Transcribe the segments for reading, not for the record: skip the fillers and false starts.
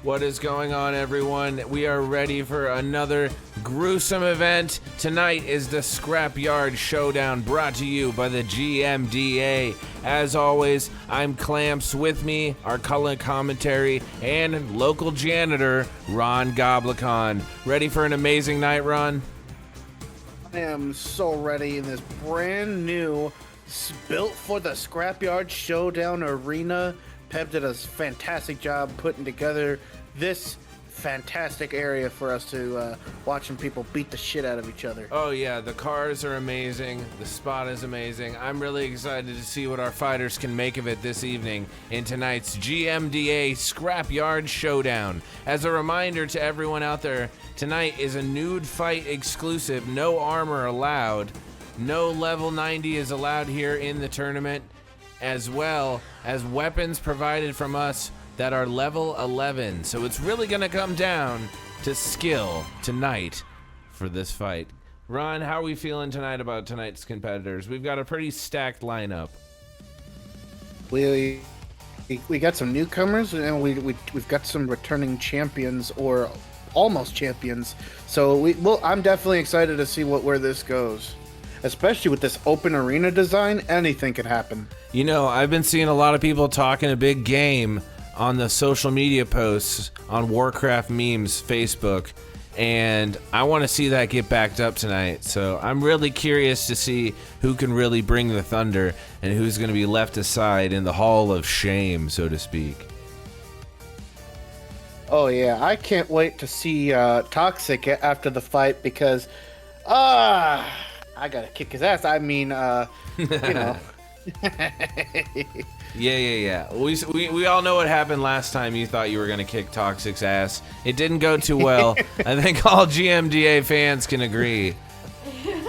What is going on, everyone? We are ready for another gruesome event. Tonight is the Scrapyard Showdown, brought to you by the G.M.D.A. As always, I'm Khlamps. With me, our color commentary and local janitor, Ron Goblikon. Ready for an amazing night, Ron? I am so ready in this brand new, built for the Scrapyard Showdown arena. Peb did a fantastic job putting together this fantastic area for us to watching people beat the shit out of each other. Oh yeah, the cars are amazing. The spot is amazing. I'm really excited to see what our fighters can make of it this evening in tonight's G.M.D.A. Scrapyard Showdown. As a reminder to everyone out there, tonight is a nude fight exclusive. No armor allowed. No level 90 is allowed here in the tournament, as well as weapons provided from us that are level 11. So it's really going to come down to skill tonight for this fight. Ron, how are we feeling tonight about tonight's competitors? We've got a pretty stacked lineup. We got some newcomers, and we've got some returning champions or almost champions. So I'm definitely excited to see where this goes. Especially with this open arena design, anything could happen. You know, I've been seeing a lot of people talking a big game on the social media posts on Warcraft memes Facebook, and I want to see that get backed up tonight. So I'm really curious to see who can really bring the thunder and who's going to be left aside in the hall of shame, so to speak. Oh yeah, I can't wait to see Toxic after the fight, because I gotta kick his ass. I mean, you know. Yeah. We all know what happened last time you thought you were going to kick Toxic's ass. It didn't go too well. I think all G.M.D.A. fans can agree.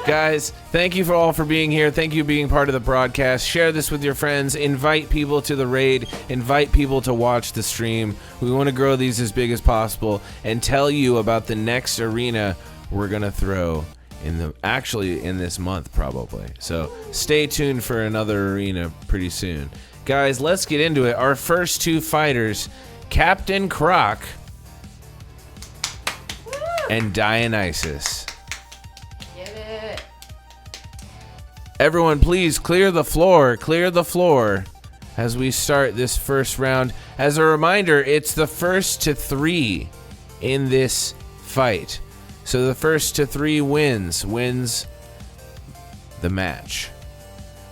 Guys, thank you all for being here. Thank you for being part of the broadcast. Share this with your friends. Invite people to the raid. Invite people to watch the stream. We want to grow these as big as possible and tell you about the next arena we're going to throw in this month probably. So stay tuned for another arena pretty soon. Guys, let's get into it. Our first two fighters, Captain Croc and Dionysus. Get it. Everyone, please clear the floor. Clear the floor as we start this first round. As a reminder, it's the first to 3 in this fight. So the first to 3 wins the match.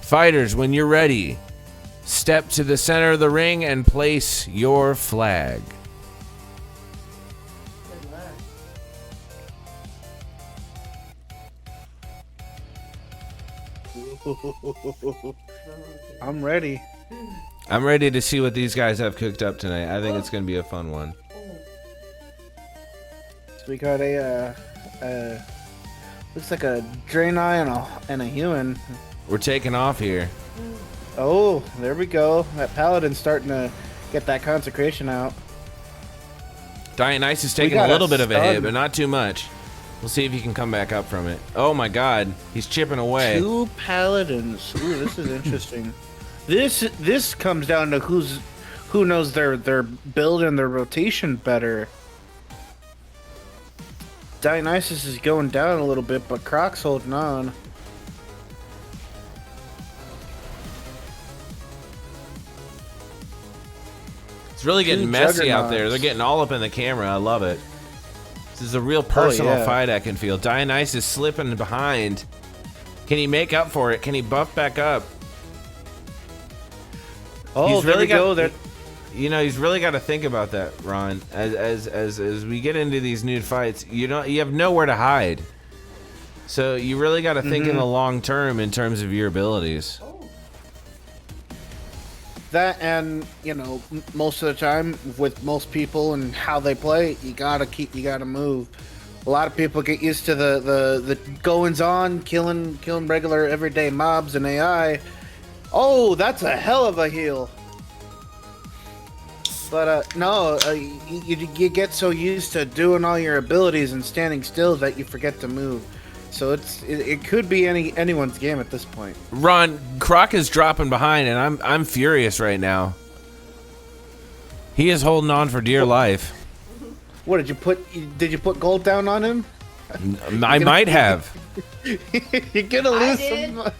Fighters, when you're ready, step to the center of the ring and place your flag. Good luck. I'm ready. I'm ready to see what these guys have cooked up tonight. I think it's going to be a fun one. So we got a looks like a Draenei and a human. We're taking off here. Oh, there we go. That paladin's starting to get that consecration out. Dionysus taking a little bit of a hit, but not too much. We'll see if he can come back up from it. Oh my god, he's chipping away. 2 paladins. Ooh, this is interesting. This comes down to who knows their build and their rotation better. Dionysus is going down a little bit, but Croc's holding on. It's really getting messy out there. They're getting all up in the camera. I love it. This is a real personal fight, I can feel. Dionysus slipping behind. Can he make up for it? Can he buff back up? Oh, there we go. You know, he's really got to think about that, Ron. As we get into these nude fights, you have nowhere to hide. So you really got to think in the long term in terms of your abilities. That, and you know, most of the time with most people and how they play, you gotta move. A lot of people get used to the goings on, killing regular everyday mobs and AI. Oh, that's a hell of a heal. But no, you get so used to doing all your abilities and standing still that you forget to move. So it could be anyone's game at this point. Ron, Croc is dropping behind, and I'm furious right now. He is holding on for dear life. What did you put? Did you put gold down on him? I might have. You're gonna lose some.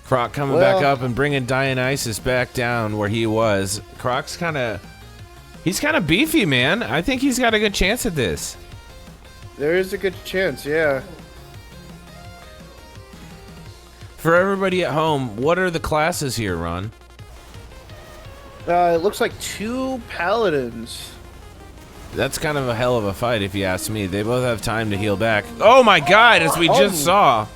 Croc coming back up and bringing Dionysus back down where he was. Croc's he's kind of beefy, man. I think he's got a good chance at this. There is a good chance, yeah. For everybody at home, what are the classes here, Ron? It looks like 2 paladins. That's kind of a hell of a fight, if you ask me. They both have time to heal back. Oh my God! As we just saw,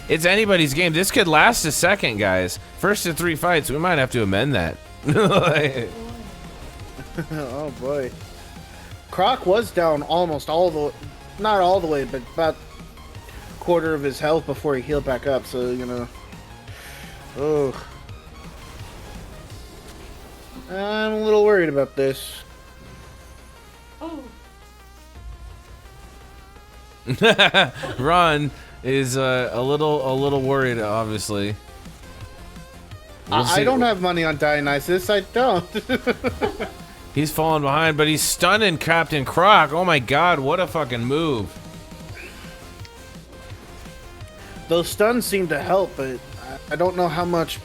it's anybody's game. This could last a second, guys. First to 3 fights. We might have to amend that. Oh boy. Croc was down almost not all the way, but about a quarter of his health before he healed back up. So oh, I'm a little worried about this. Ron is a little worried, obviously. I don't have money on Dionysus. I don't. He's falling behind, but he's stunning Captain Croc. Oh my God, what a fucking move. Those stuns seem to help, but I don't know how much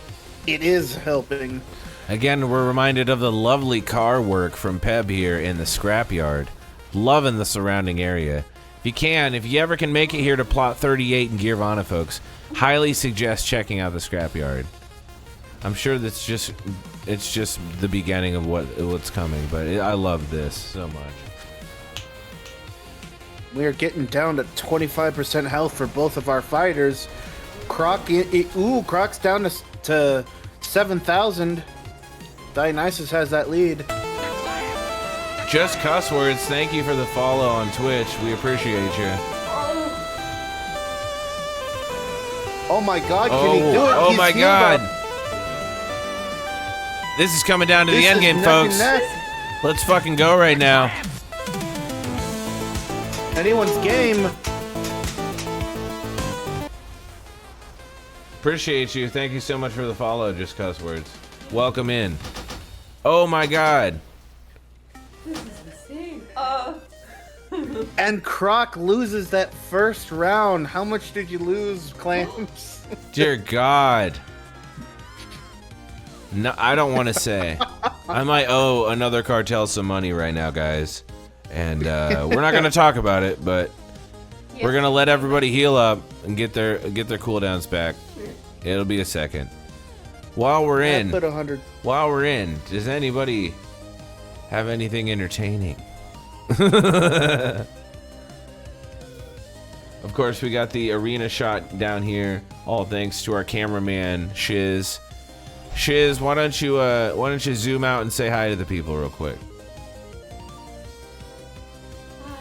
it is helping. Again, we're reminded of the lovely car work from Peb here in the scrapyard. Loving the surrounding area. If you ever can make it here to plot 38 in Gearvana, folks, highly suggest checking out the scrapyard. I'm sure it's just the beginning of what's coming, but I love this so much. We are getting down to 25% health for both of our fighters. Croc's down to 7,000. Dionysus has that lead. Just cuss words. Thank you for the follow on Twitch. We appreciate you. Oh my God, can he do it? Oh my God. This is coming down to the end game, folks. Let's fucking go right now. Anyone's game. Appreciate you. Thank you so much for the follow, Just cuss words. Welcome in. Oh my God. And Croc loses that first round. How much did you lose, Khlamps? Dear God. No, I don't want to say. I might owe another cartel some money right now, guys. And we're not going to talk about it, but we're going to let everybody heal up and get their cooldowns back. It'll be a second. While we're in, does anybody have anything entertaining? Of course, we got the arena shot down here, all thanks to our cameraman Shizz. Shizz, why don't you zoom out and say hi to the people real quick? Hi.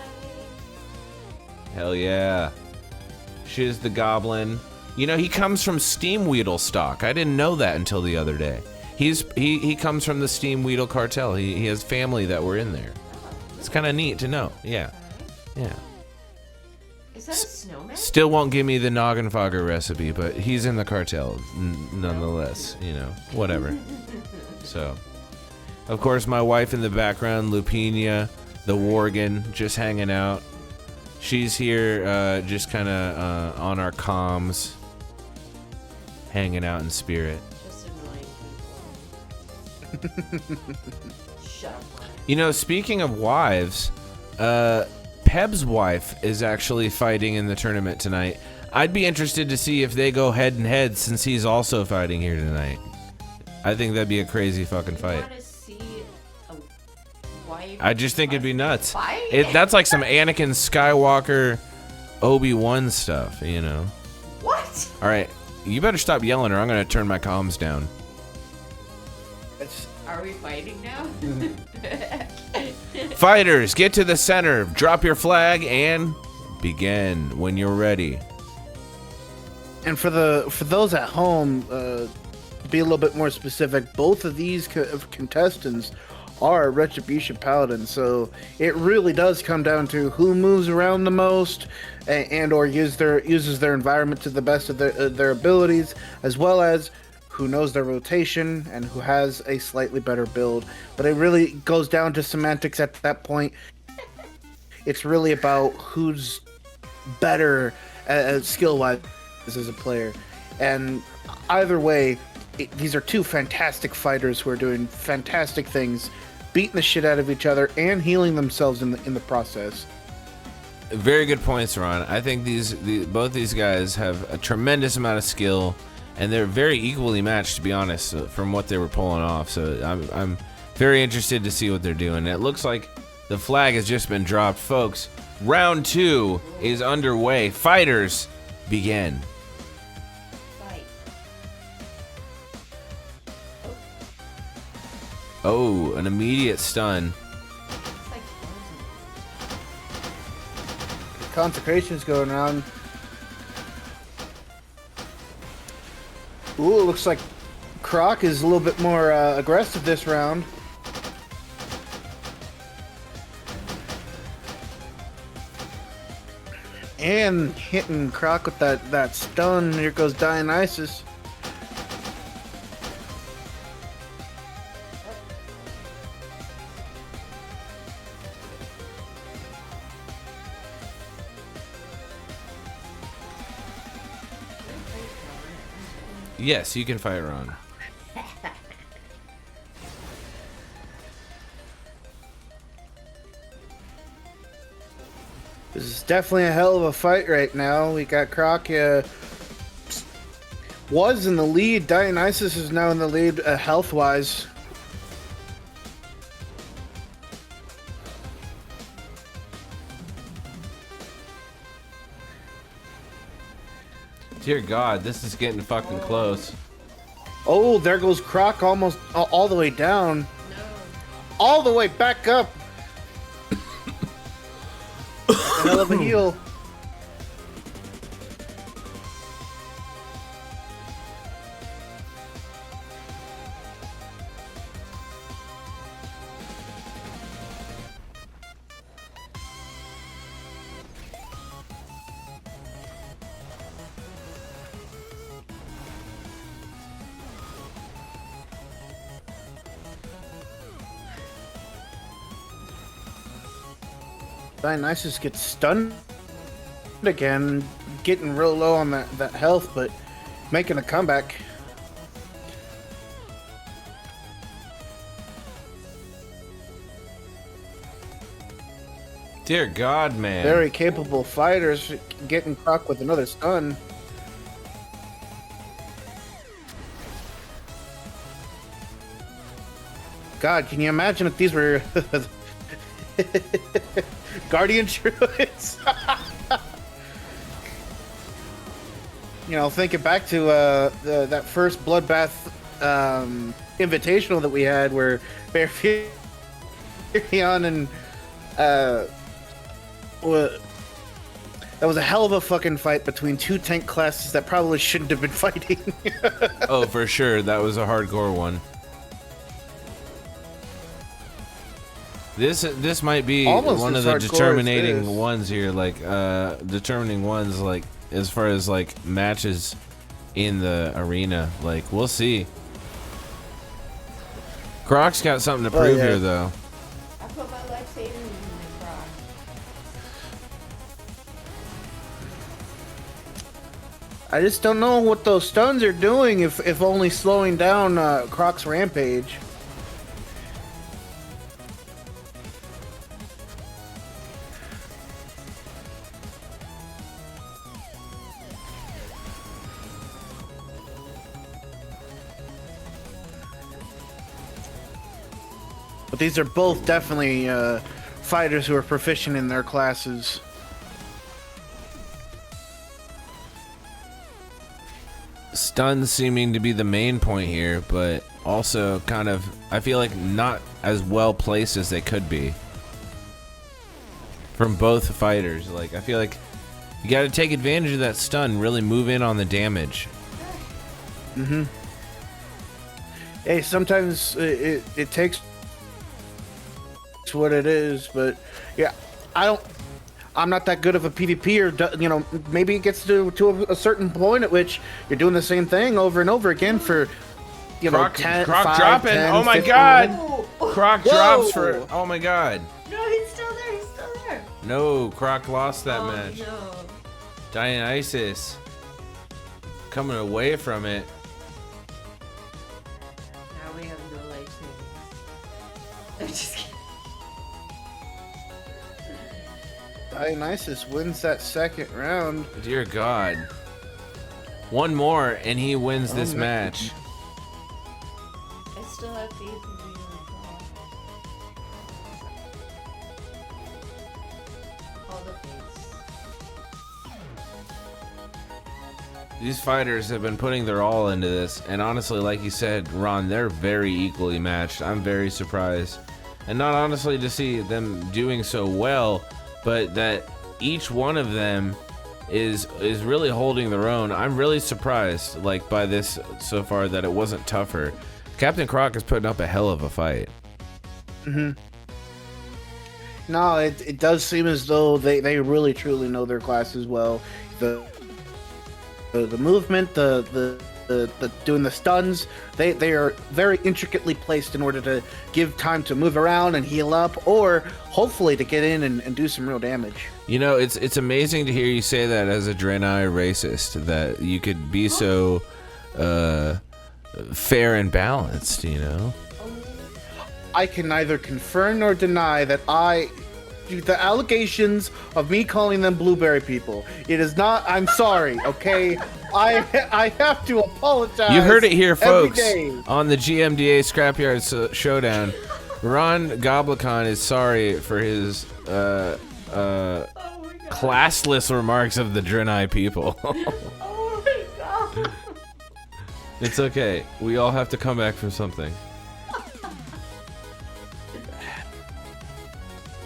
Hell yeah. Shizz the Goblin. You know, he comes from Steam Weedle stock. I didn't know that until the other day. He comes from the Steam Weedle cartel. He has family that were in there. It's kind of neat to know. Yeah. Yeah. Is that a snowman? Still won't give me the Noggenfogger recipe, but he's in the cartel nonetheless. You know, whatever. So, of course, my wife in the background, Lupina, the Worgen, just hanging out. She's here, just kind of on our comms, hanging out in spirit. Just annoying people. Shut up. You know, speaking of wives, Peb's wife is actually fighting in the tournament tonight. I'd be interested to see if they go head and head since he's also fighting here tonight. I think that'd be a crazy fucking fight. Want to see a wife? I just think it'd be nuts. Fight? That's like some Anakin Skywalker, Obi-Wan stuff, you know? What? All right, you better stop yelling or I'm going to turn my comms down. Are we fighting now? Fighters, get to the center, drop your flag, and begin when you're ready. And for those at home, be a little bit more specific. Both of these contestants are Retribution Paladins, so it really does come down to who moves around the most, and or uses their environment to the best of their abilities, as well as who knows their rotation, and who has a slightly better build. But it really goes down to semantics at that point. It's really about who's better skill-wise as a player. And either way, these are two fantastic fighters who are doing fantastic things, beating the shit out of each other and healing themselves in the process. Very good points, Ron. I think both these guys have a tremendous amount of skill, and they're very equally matched, to be honest, from what they were pulling off. So I'm very interested to see what they're doing. It looks like the flag has just been dropped, folks. Round 2 is underway. Fighters begin. Fight. Oh, an immediate stun. It's like frozen. Consecration's going on. Ooh, looks like Croc is a little bit more aggressive this round. And hitting Croc with that stun. Here goes Dionysus. Yes, you can fight Ron. This is definitely a hell of a fight right now. We got Croc was in the lead. Dionysus is now in the lead health-wise. Dear God, this is getting fucking close. Oh, there goes Croc almost all the way down. No. All the way back up. A hell of a heal. Dionysus gets stunned again, getting real low on that health, but making a comeback. Dear God, man. Very capable fighters getting Croc with another stun. God, can you imagine if these were Guardian Druids? You know, thinking back to that first Bloodbath invitational that we had, where Bearfion and that was a hell of a fucking fight between two tank classes that probably shouldn't have been fighting. Oh, for sure, that was a hardcore one. This might be Almost one of as the hardcore as determining this. ones here, like determining ones, like as far as like matches in the arena. Like, we'll see. Croc's got something to prove yeah. here, though. I put my life savings in my Croc. I just don't know what those stuns are doing, if only slowing down Croc's rampage. But these are both definitely fighters who are proficient in their classes. Stuns seeming to be the main point here, but also kind of, I feel like, not as well placed as they could be from both fighters. Like, I feel like you got to take advantage of that stun, really move in on the damage. Mm-hmm. Hey, sometimes it takes what it is, but yeah, I I'm not that good of a PvPer. You know, maybe it gets to a certain point at which you're doing the same thing over and over again for, you know, 10, Croc 5, dropping. 10, Oh my 15 god. minutes. Croc drops for. Oh my god. No, he's still there. He's still there. No, Croc lost that match. No. Dionysus coming away from it. Now we have no lightsabers. I'm just kidding. Dionysus wins that second round. Dear God. One more and he wins this man. match. I still have faith in you. All the faiths. These fighters have been putting their all into this, and honestly, like you said, Ron, they're very equally matched. I'm very surprised. And not honestly to see them doing so well, but that each one of them is really holding their own. I'm really surprised, like, by this so far, that it wasn't tougher. Captain Croc is putting up a hell of a fight. No, it does seem as though they really truly know their class as well. The movement, the doing the stuns, they are very intricately placed in order to give time to move around and heal up, or hopefully to get in and do some real damage. You know, it's amazing to hear you say that as a Draenei racist, that you could be so fair and balanced, you know? I can neither confirm nor deny that the allegations of me calling them blueberry people. It is not. I'm sorry. Okay, I have to apologize. You heard it here, every folks, day. on the G.M.D.A. Scrapyard Showdown. Ron Goblikon is sorry for his classless remarks of the Draenei people. Oh my god. It's okay. We all have to come back from something.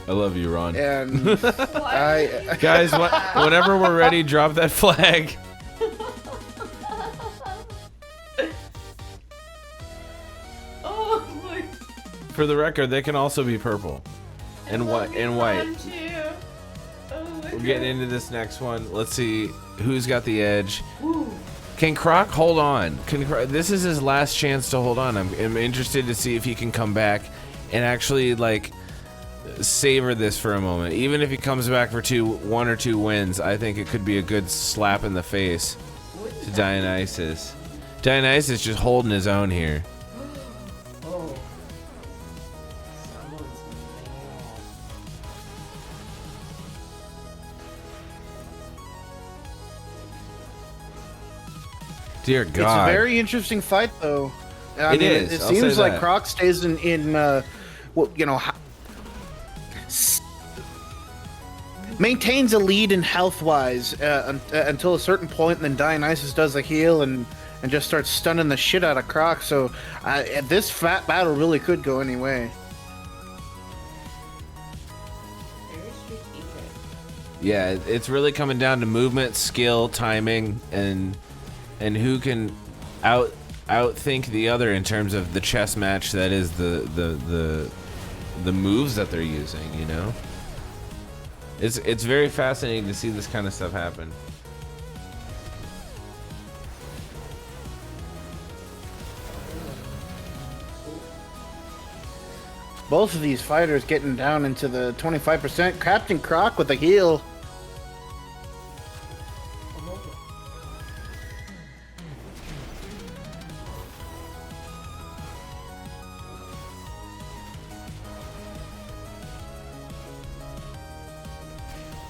I love you, Ron. And I Guys, whenever we're ready, drop that flag. Oh my. For the record, they can also be purple and white. We're getting into this next one. Let's see who's got the edge. Can Croc hold on? This is his last chance to hold on. I'm interested to see if he can come back and actually, like, savor this for a moment. Even if he comes back for 1 or 2 wins, I think it could be a good slap in the face to Dionysus. Dionysus just holding his own here. Oh. Someone's moving. Dear God. It's a very interesting fight, though. I It mean, is, It I'll seems say like that. Croc stays in well, you know, maintains a lead in health-wise until a certain point, and then Dionysus does a heal and just starts stunning the shit out of Croc. So this fat battle really could go any way. Very strategic. Yeah, it's really coming down to movement, skill, timing, and who can outthink the other in terms of the chess match that is the moves that they're using, you know? It's very fascinating to see this kind of stuff happen. Both of these fighters getting down into the 25%. Captain Croc with a heal.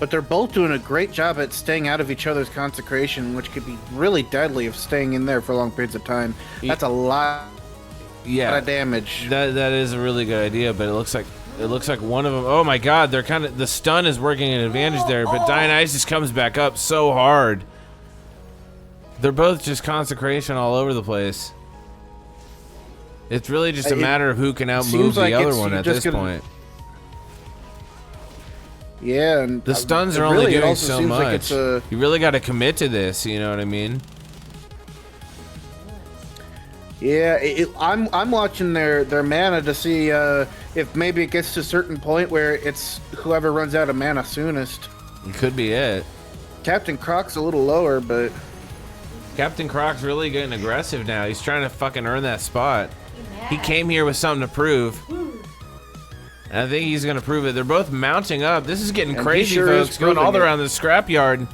But they're both doing a great job at staying out of each other's consecration, which could be really deadly if staying in there for long periods of time. That's a lot of damage. That is a really good idea, but it looks like one of them. Oh my God, they're kind of, the stun is working an advantage there, but Dionysus comes back up so hard. They're both just consecration all over the place. It's really just a matter of who can outmove the other one at this point. Yeah, and the stuns are only doing so much. You really got to commit to this. You know what I mean? Yeah, I'm watching their mana to see if maybe it gets to a certain point where it's whoever runs out of mana soonest. It could be it. Captain Croc's a little lower, but Captain Croc's really getting aggressive now. He's trying to fucking earn that spot. He came here with something to prove. And I think he's going to prove it. They're both mounting up. This is getting crazy, sure folks. Going all around the scrapyard.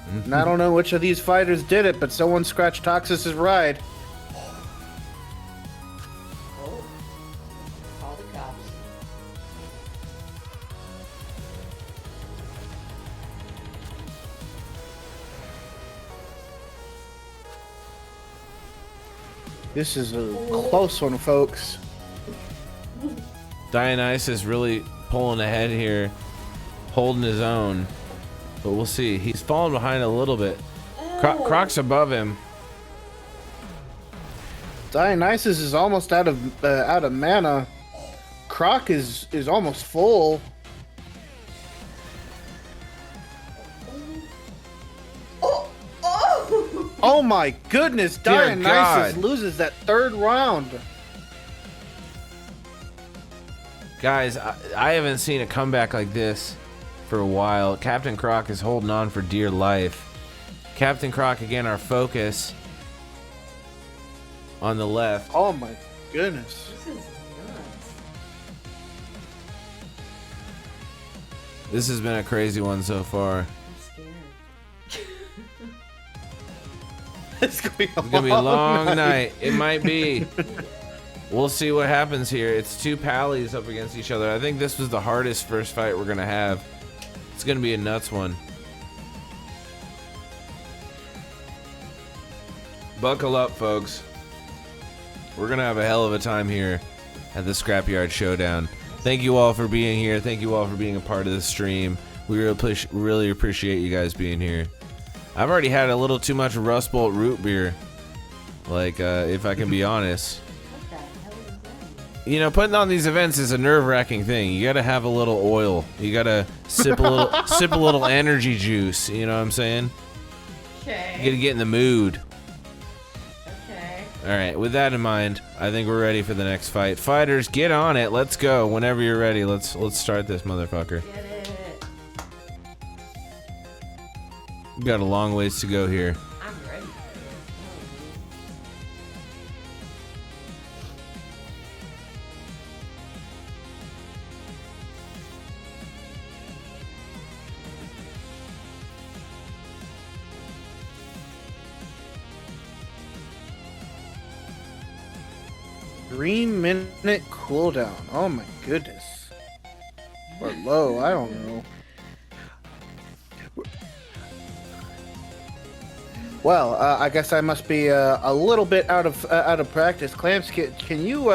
And I don't know which of these fighters did it, but someone scratched Toxis's ride. Oh. Call the cops. This is a close one, folks. Dionysus really pulling ahead here, holding his own. But we'll see. He's falling behind a little bit. Croc's above him. Dionysus is almost out of mana. Croc is almost full. Oh my goodness! Dear Dionysus God. loses that third round. Guys, I haven't seen a comeback like this for a while. Captain Croc is holding on for dear life. Captain Croc, again, our focus on the left. Oh my goodness. This is nuts. This has been a crazy one so far. I'm scared. It's gonna be A long night. It might be. We'll see what happens here. It's two pallies up against each other. I think this was the hardest first fight we're gonna have. It's gonna be a nuts one. Buckle up, folks. We're gonna have a hell of a time here at the Scrapyard Showdown. Thank you all for being here. Thank you all for being a part of the stream. We really appreciate you guys being here. I've already had a little too much Rust Bolt root beer. Like, if I can be honest. What the hell is that? You know, putting on these events is a nerve-wracking thing. You gotta have a little oil. You gotta sip a little energy juice. You know what I'm saying? Okay. You gotta get in the mood. Okay. All right. With that in mind, I think we're ready for the next fight. Fighters, get on it. Let's go. Whenever you're ready, let's start this motherfucker. Get it. We got a long ways to go here. I'm ready. Three-minute cooldown. Oh my goodness. Or low, I don't know. Well, I guess I must be a little bit out of practice. Khlamps, can you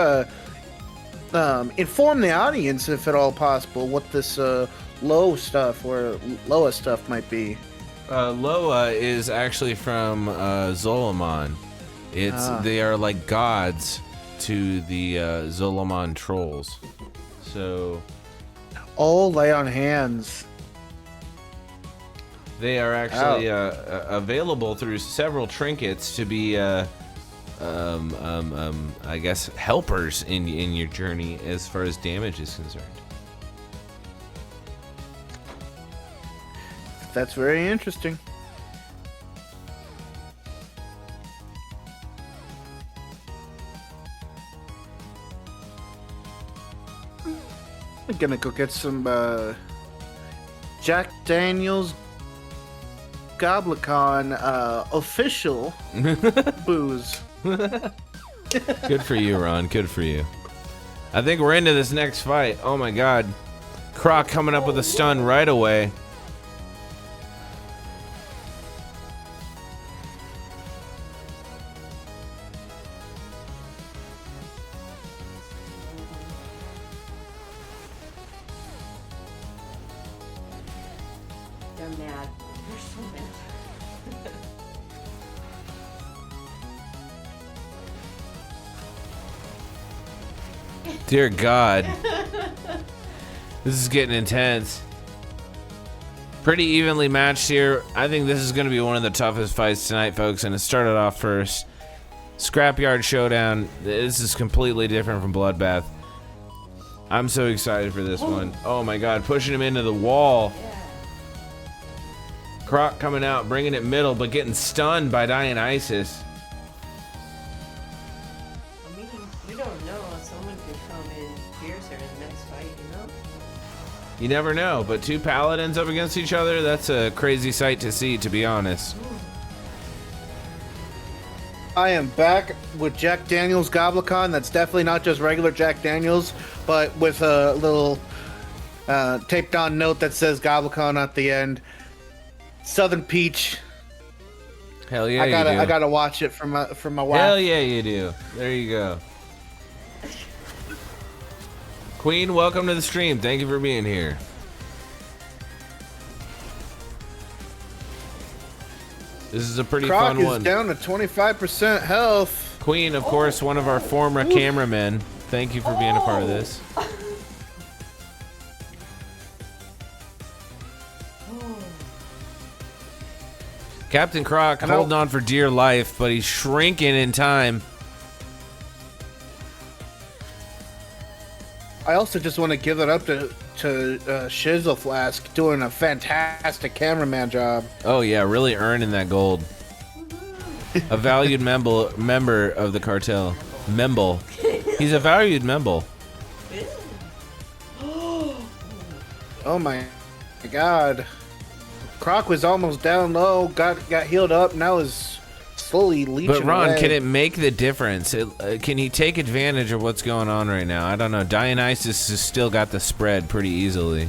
inform the audience, if at all possible, what this low stuff or Loa stuff might be? Loa is actually from Zolomon. They are like gods to the Zolomon trolls. So Oh, lay on hands. they are actually available through several trinkets to be I guess helpers in your journey as far as damage is concerned. That's very interesting. I'm gonna go get some Jack Daniels Goblikon official booze. Good for you, Ron. Good for you. I think we're into this next fight. Oh my god. Croc coming up with a stun right away. They're mad. They're so mad. Dear God. This is getting intense. Pretty evenly matched here. I think this is going to be one of the toughest fights tonight, folks, and it started off first. Scrapyard Showdown. This is completely different from Bloodbath. I'm so excited for this one. Oh my god, pushing him into the wall. Yeah. Croc coming out, bringing it middle, but getting stunned by Dionysus. I mean, you don't know. Someone could come in fiercer in the next fight, you know? You never know, but two paladins up against each other, that's a crazy sight to see, to be honest. I am back with Jack Daniels Goblikon. That's definitely not just regular Jack Daniels, but with a little taped on note that says Goblikon at the end. Southern Peach. Hell yeah, I you do. gotta watch it from my wife. Hell yeah, you do. There you go. Queen, welcome to the stream. Thank you for being here. This is a pretty Croc fun is one. down to 25% health. Queen, of course, one of our former cameramen. Thank you for being a part of this. Captain Croc holding on for dear life, but he's shrinking in time. I also just want to give it up to Shizzle Flask doing a fantastic cameraman job. Oh yeah, really earning that gold. A valued member of the cartel. Memble. He's a valued member. Oh my god. Croc was almost down low, got healed up, now is slowly leeching But Ron, away. can it make the difference? Can he take advantage of what's going on right now? I don't know. Dionysus has still got the spread pretty easily.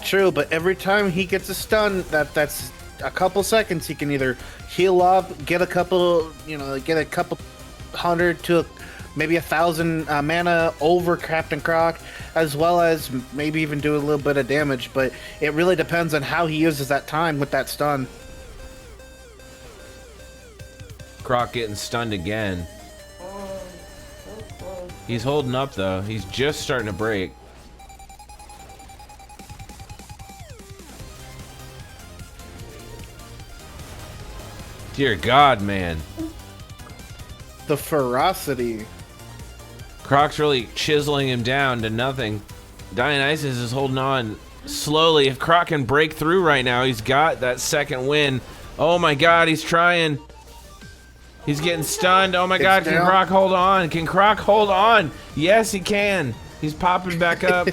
True, but every time he gets a stun, that's a couple seconds. He can either heal up, get a couple hundred to maybe 1,000 mana over Captain Croc, as well as maybe even do a little bit of damage. But it really depends on how he uses that time with that stun. Croc getting stunned again. He's holding up though. He's just starting to break. Dear God, man. The ferocity. Croc's really chiseling him down to nothing. Dionysus is holding on slowly. If Croc can break through right now, he's got that second win. Oh my God, he's trying. He's getting stunned. Oh my God, can Croc hold on? Can Croc hold on? Yes, he can. He's popping back up.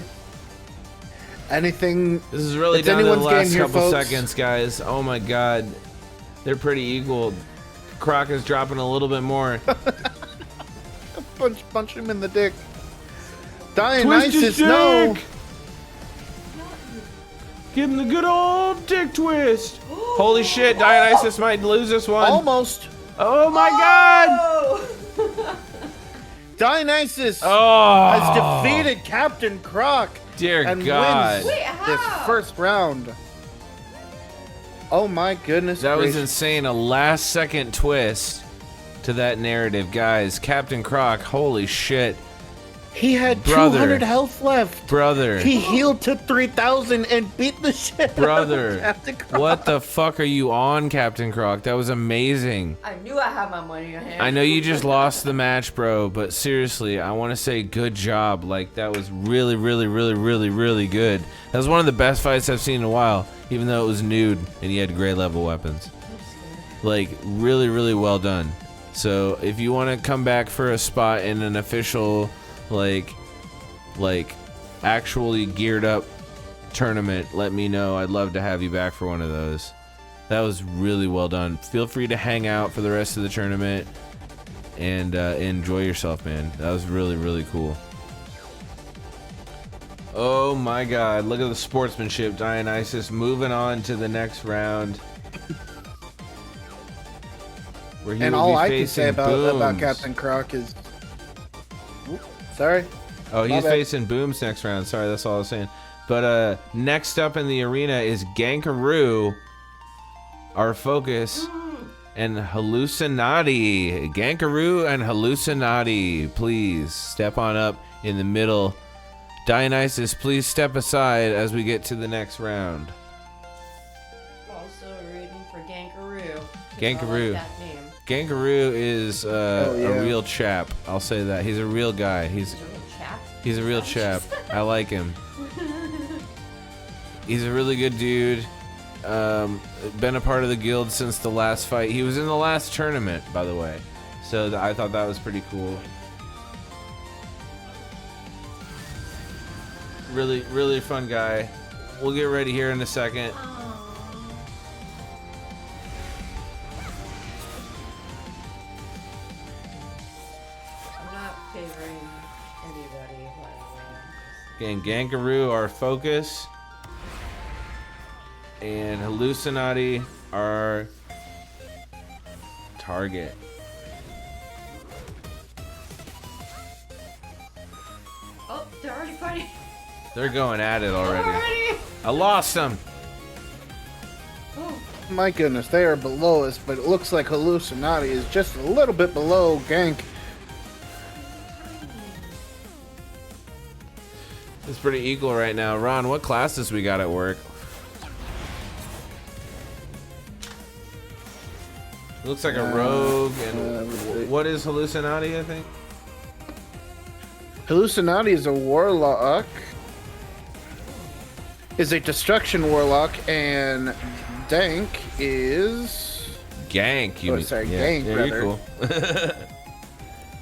Anything. This is really it's down to the anyone's last game here, couple folks. seconds, guys. Oh my God. They're pretty equal. Croc is dropping a little bit more. Punch him in the dick. Dionysus, no. Give him the good old dick twist. Holy shit, Dionysus might lose this one. Almost. Oh my God. Dionysus Oh. has defeated Captain Croc. Dear and God. wins Wait, this how? first round. Oh my goodness. That was gracious. insane. A last second twist to that narrative, guys. Captain Croc, holy shit. He had Brother. 200 health left. Brother. He healed to 3,000 and beat the shit Brother. out of Captain Croc. What the fuck are you on, Captain Croc? That was amazing. I knew I had my money in hand. I know you just lost the match, bro, but seriously, I want to say good job. Like, that was really, really, really, really, really good. That was one of the best fights I've seen in a while, even though it was nude and he had gray level weapons. Like, really, really well done. So, if you want to come back for a spot in an official, like actually geared up tournament, let me know. I'd love to have you back for one of those. That was really well done. Feel free to hang out for the rest of the tournament and enjoy yourself, man. That was really, really cool. Oh my God, look at the sportsmanship. Dionysus moving on to the next round. Where he And will all be I can say facing about Booms. Captain Croc is... Oop, sorry. Oh, My he's bad. facing Booms next round. Sorry, that's all I was saying. But next up in the arena is Gankaroo, our focus, and Hallucinati. Gankaroo and Hallucinati, please step on up in the middle. Dionysus, please step aside as we get to the next round. Also rooting for Gankaroo. Gankaroo. I like that name. Gankaroo is yeah. a real chap. I'll say that. He's a real guy. He's a real chap. I like him. He's a really good dude. Been a part of the guild since the last fight. He was in the last tournament, by the way. So I thought that was pretty cool. Really, really fun guy. We'll get ready here in a second. I'm not favoring anybody, by the way. Again, Gankaroo, our focus. And Hallucinati, our target. Oh, they're already fighting. They're going at it already. I lost them. Oh. My goodness, they are below us, but it looks like Hallucinati is just a little bit below Gank. It's pretty equal right now. Ron, what classes we got at work? It looks like a rogue, and what is Hallucinati, I think? Hallucinati is a warlock. Is a destruction warlock, and Dank is Gank, you mean? sorry, yeah, Gank, yeah, rather. you're cool.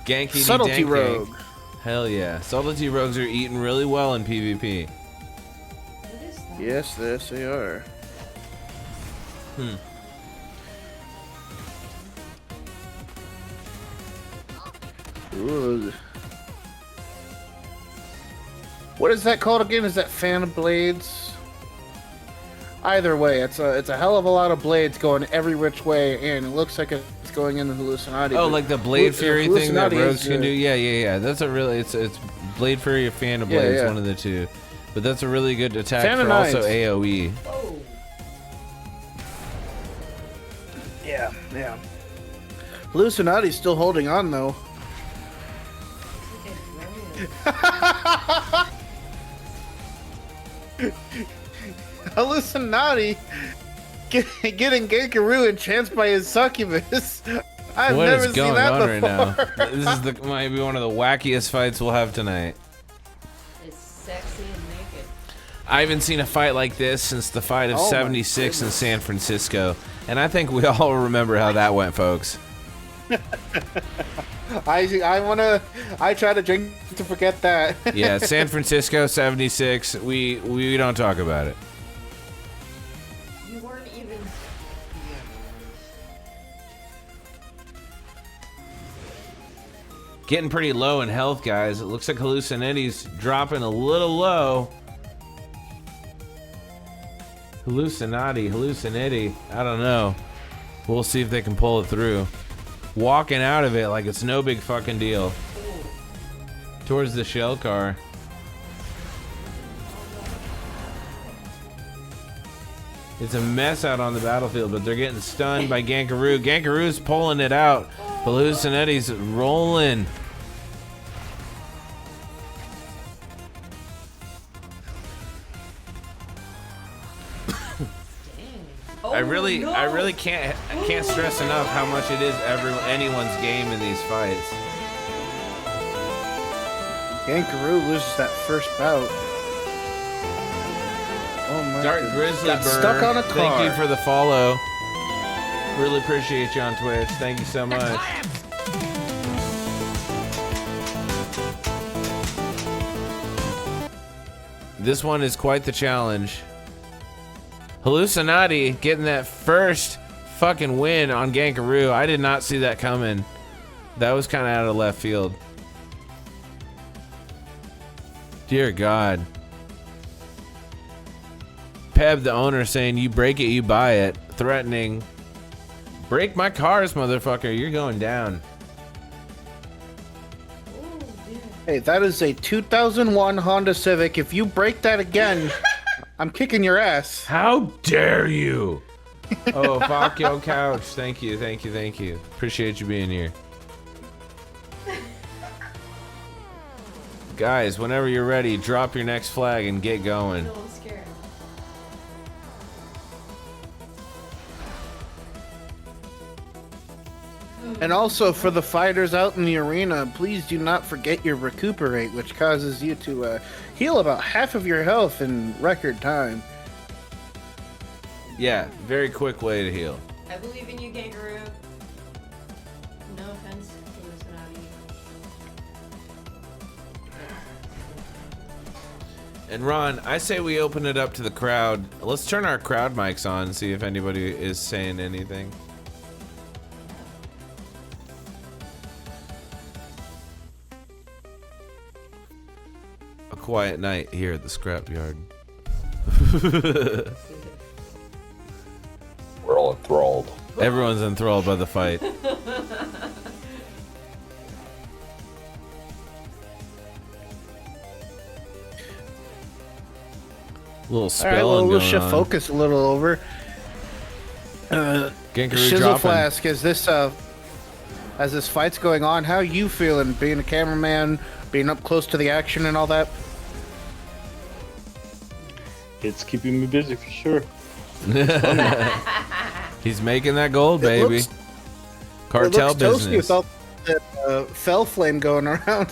Ganky Subtlety Dank rogue. Gank. Hell yeah. Subtlety rogues are eating really well in PvP. What is that? Yes, they are. Ooh. What is that called again? Is that fan blades? Either way, it's a hell of a lot of blades going every which way, and it looks like it's going into Hallucinati. Oh, like the Blade Fury thing that Hallucinati rogues is, can do? Yeah. That's a really, it's Blade Fury or Fan of Blades, yeah. one of the two. But that's a really good attack Fan for of also Knives. AoE. Oh. Yeah. Hallucinati's still holding on though. Hallucinati getting Gankaroo enchanced by his succubus. I've What never is seen going that on before. right now? This is might be one of the wackiest fights we'll have tonight. It's sexy and naked. I haven't seen a fight like this since the fight of Oh my 76 in goodness. San Francisco. And I think we all remember how that went, folks. I try to drink to forget that. Yeah, San Francisco 76, we don't talk about it. You weren't even. Getting pretty low in health, guys. It looks like Hallucinati's dropping a little low. Hallucinati, I don't know. We'll see if they can pull it through. Walking out of it like it's no big fucking deal. Towards the shell car. It's a mess out on the battlefield, but they're getting stunned by Gankaroo. Gankaroo's pulling it out. Hallucinati's rolling. I really can't stress enough how much it is anyone's game in these fights. Gankaroo loses that first bout. Oh my Dark goodness. Grizzly Got Bird, stuck on a car. thank you for the follow. Really appreciate you on Twitch. Thank you so much. This one is quite the challenge. Hallucinati getting that first fucking win on Gankaroo. I did not see that coming. That was kind of out of left field. Dear God. Peb, the owner, saying, you break it, you buy it. Threatening. Break my cars, motherfucker. You're going down. Hey, that is a 2001 Honda Civic. If you break that again, I'm kicking your ass. How dare you? Oh, fuck your couch. Thank you. Appreciate you being here. Guys, whenever you're ready, drop your next flag and get going. I'm scared. And also for the fighters out in the arena, please do not forget your recuperate, which causes you to heal about half of your health in record time. Yeah, very quick way to heal. I believe in you, Kangaroo. No offense to Illuminati. And Ron, I say we open it up to the crowd. Let's turn our crowd mics on and see if anybody is saying anything. A quiet night here at the Scrapyard. We're all enthralled. Everyone's enthralled by the fight. Little spell All right, well, we'll going shift on. focus a little over. Gankaroo Shizzle dropping. Flask, as this fight's going on, how you feeling? Being a cameraman, being up close to the action and all that. It's keeping me busy for sure. He's making that gold, baby. It Cartel looks toasty business. without that fell flame going around.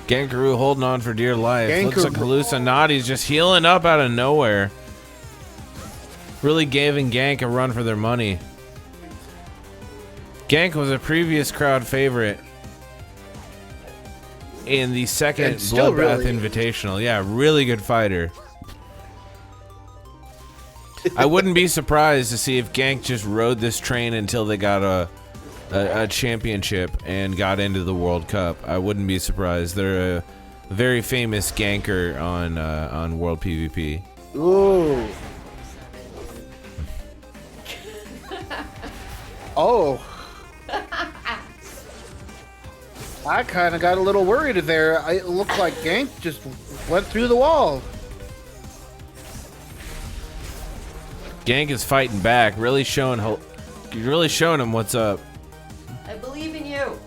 Gankaroo holding on for dear life. Looks like Gankaroo. Hallucinati's just healing up out of nowhere. Really giving Gank a run for their money. Gank was a previous crowd favorite in the second And still Bloodbath really- Invitational. Yeah, really good fighter. I wouldn't be surprised to see if Gank just rode this train until they got a championship and got into the World Cup. I wouldn't be surprised. They're a very famous ganker on World PvP. Ooh. Oh. I kind of got a little worried there. It looked like Gank just went through the wall. Gank is fighting back, really showing him what's up. I believe in you.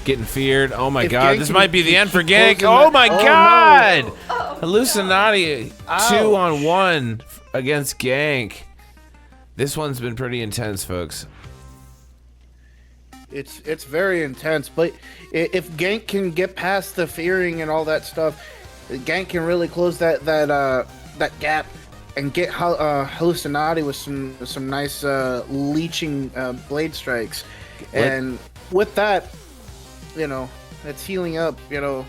Getting feared. Oh my If god, Gank this can might be the keep end for closing Gank. Oh that- my oh, no. god! Oh, Hallucinati Ouch. 2-on-1 against Gank. This one's been pretty intense, folks. It's very intense, but if Gank can get past the fearing and all that stuff, Gank can really close that gap and get Hallucinati with some nice leeching blade strikes. And with that, you know, it's healing up. You know,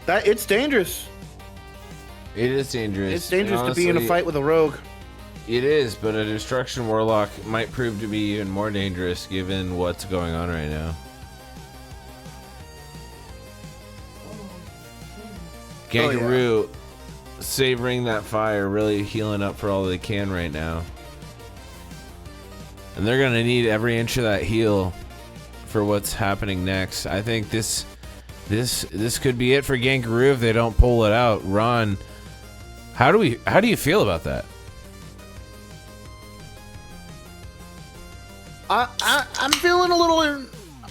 that it's dangerous. It is dangerous. It's dangerous And to be in a honestly, fight with a rogue. It is, but a Destruction Warlock might prove to be even more dangerous given what's going on right now. Gankaroo savoring that fire, really healing up for all they can right now. And they're gonna need every inch of that heal for what's happening next. I think this could be it for Gankaroo if they don't pull it out. Ron, how do you feel about that? I'm feeling a little.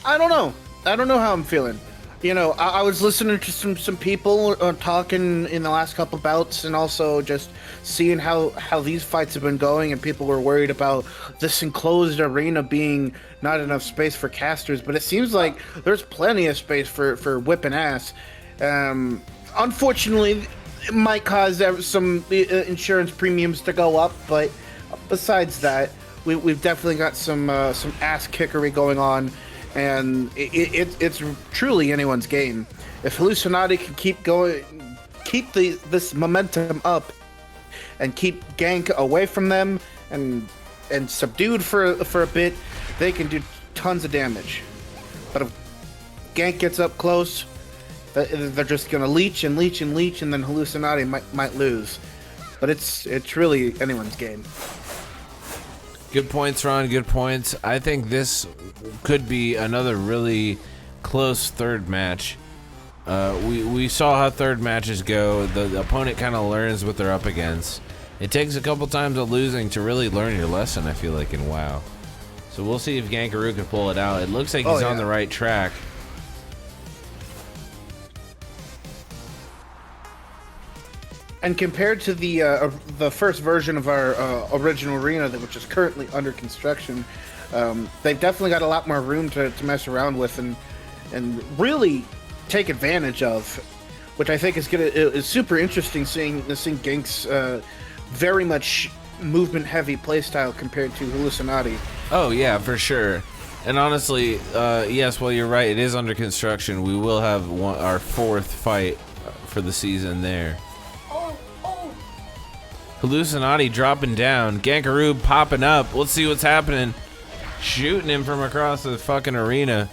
I don't know. I don't know how I'm feeling. You know, I was listening to some people talking in the last couple bouts, and also just seeing how these fights have been going, and people were worried about this enclosed arena being not enough space for casters, but it seems like there's plenty of space for whipping ass. Unfortunately, it might cause some insurance premiums to go up, but besides that, we've definitely got some ass kickery going on. And it's truly anyone's game. If Hallucinati can keep this momentum up, and keep Gank away from them and subdued for a bit, they can do tons of damage. But if Gank gets up close, they're just gonna leech and leech and leech, and then Hallucinati might lose. But it's really anyone's game. Good points, Ron. Good points. I think this could be another really close third match. We saw how third matches go. The opponent kind of learns what they're up against. It takes a couple times of losing to really learn your lesson, I feel like, in WoW. So we'll see if Gankaroo can pull it out. It looks like he's on the right track. And compared to the first version of our original arena, which is currently under construction, they've definitely got a lot more room to mess around with and really take advantage of, which I think is super interesting. Seeing Gank's very much movement heavy playstyle compared to Hallucinati. Oh yeah, for sure. And honestly, yes, well you're right. It is under construction. We will have our 4th fight for the season there. Hallucinati dropping down. Gankaroo popping up. Let's see what's happening. Shooting him from across the fucking arena.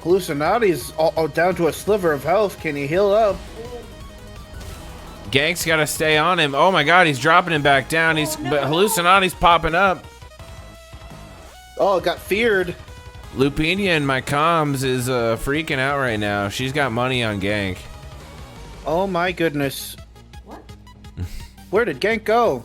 Hallucinati's all down to a sliver of health. Can he heal up? Gank's got to stay on him. Oh my god, he's dropping him back down. But Hallucinati's popping up. Oh, it got feared. Lupinia in my comms is freaking out right now. She's got money on Gank. Oh my goodness. What? Where did Gank go?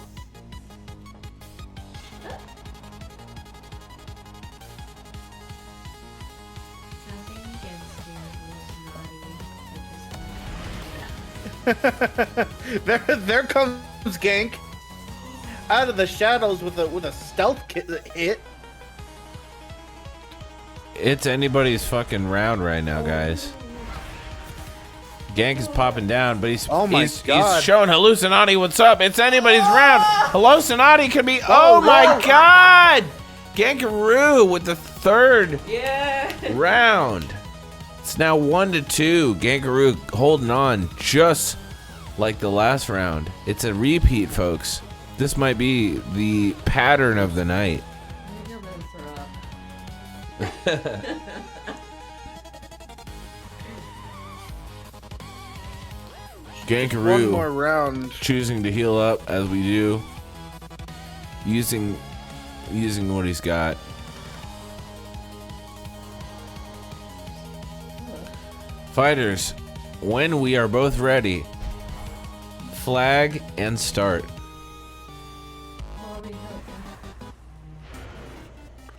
there comes Gank out of the shadows with a stealth hit. It's anybody's fucking round right now, guys. Gank is popping down, but he's God. He's showing Hallucinati what's up. It's anybody's round. Hallucinati could be. Oh my god! Gankaroo with the 3rd round. It's now 1-2. Gankaroo holding on just like the last round. It's a repeat, folks. This might be the pattern of the night. I think I'm gonna throw up. Gankaroo One more round. choosing to heal up as we do. Using what he's got. Fighters, when we are both ready, flag and start.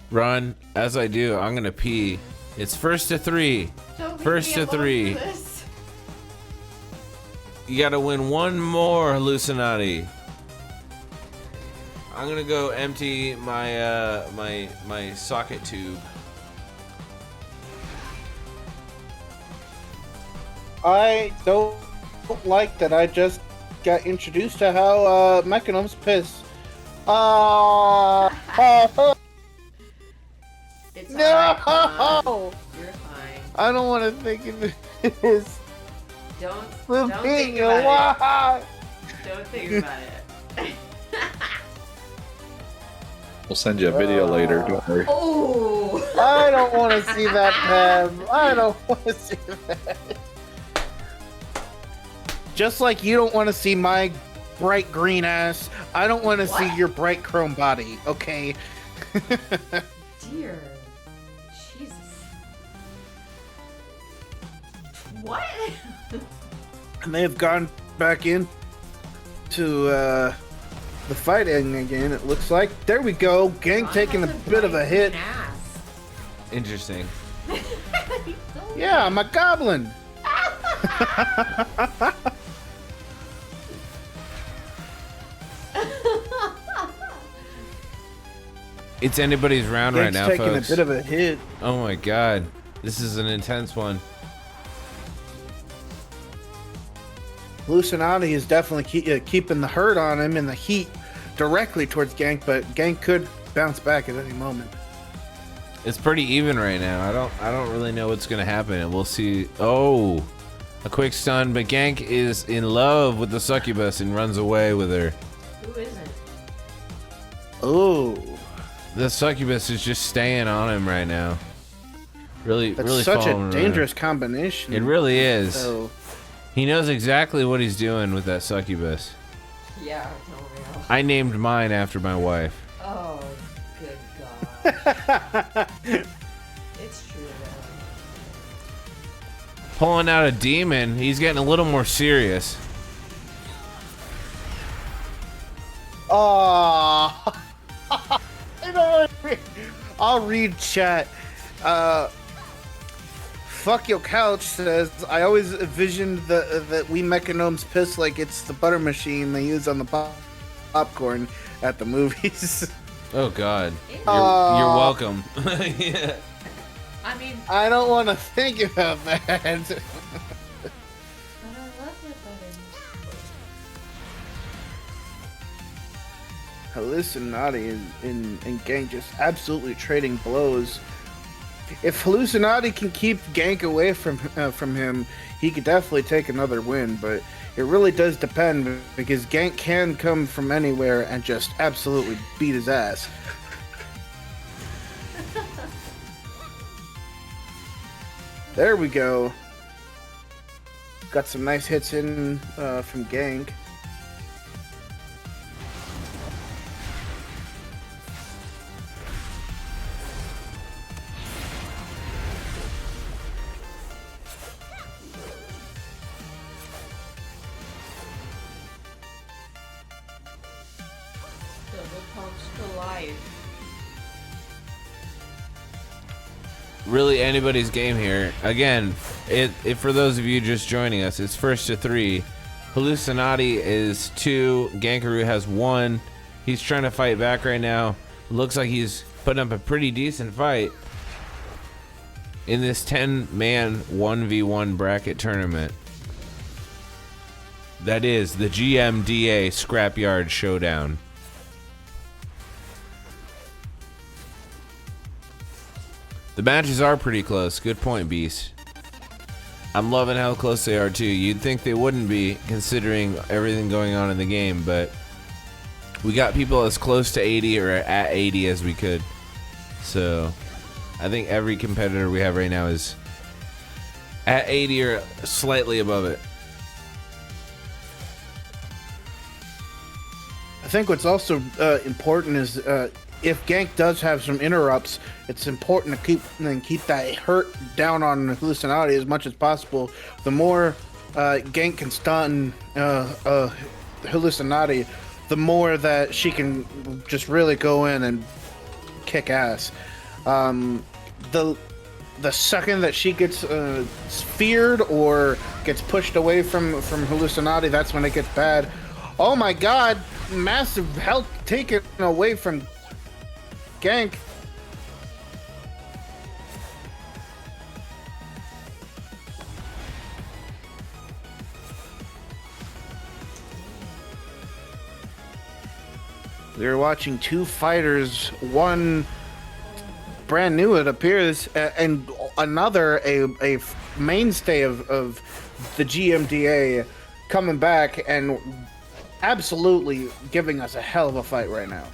Ron, as I do, I'm gonna pee. It's 1st to 3. First to 3. You gotta win one more, Hallucinati. I'm gonna go empty my my socket tube. I don't like that I just got introduced to how Mechanom's pissed. It's No! alright, you're fine. I don't want to think of this. Don't think about it. Don't think about it. We'll send you a video later. Don't worry. Oh! I don't want to see that, Peb. I don't want to see that. Just like you don't want to see my bright green ass, I don't want to see your bright chrome body, okay? Dear. Jesus. What? And they have gone back in to the fighting again, it looks like. There we go. Gank taking a bit of a hit. Interesting. Yeah, I'm a goblin. It's anybody's round right now, taking folks. a bit of a hit. Oh my god. This is an intense one. Hallucinati is definitely keeping the hurt on him in the heat directly towards Gank, but Gank could bounce back at any moment. It's pretty even right now. I don't really know what's gonna happen, and we'll see. Oh, a quick stun, but Gank is in love with the succubus and runs away with her. Who isn't? Oh, The succubus is just staying on him right now. Really, that's really such a following her dangerous around. combination. It really is. So, He knows exactly what he's doing with that succubus. Yeah, totally. I named mine after my wife. Oh, good God. It's true, though. Pulling out a demon, he's getting a little more serious. oh, I'll read chat. Fuck Your Couch says, I always envisioned that we Mechanomes piss like it's the butter machine they use on the popcorn at the movies. Oh God, you're welcome. Yeah. I mean, I don't want to think about that. but I love your butter. Hallucinati and Gank just absolutely trading blows. If Hallucinati can keep Gank away from him, he could definitely take another win, but it really does depend because Gank can come from anywhere and just absolutely beat his ass. There we go. Got some nice hits in from Gank. Really anybody's game here. Again, it for those of you just joining us, it's first to 3. Hallucinati is 2. Gankaroo has 1. He's trying to fight back right now. Looks like he's putting up a pretty decent fight in this 10-man 1v1 bracket tournament. That is the G.M.D.A. Scrapyard Showdown. The matches are pretty close. Good point, Beast. I'm loving how close they are, too. You'd think they wouldn't be, considering everything going on in the game, but we got people as close to 80 or at 80 as we could. So I think every competitor we have right now is at 80 or slightly above it. I think what's also important is if Gank does have some interrupts, it's important to keep that hurt down on Hallucinati as much as possible. The more Gank can stun Hallucinati, the more that she can just really go in and kick ass. The second that she gets feared or gets pushed away from Hallucinati, that's when it gets bad. Oh my God! Massive health taken away from Gank. We're watching two fighters, one brand new it appears, and another a mainstay of the G.M.D.A. coming back and absolutely giving us a hell of a fight right now.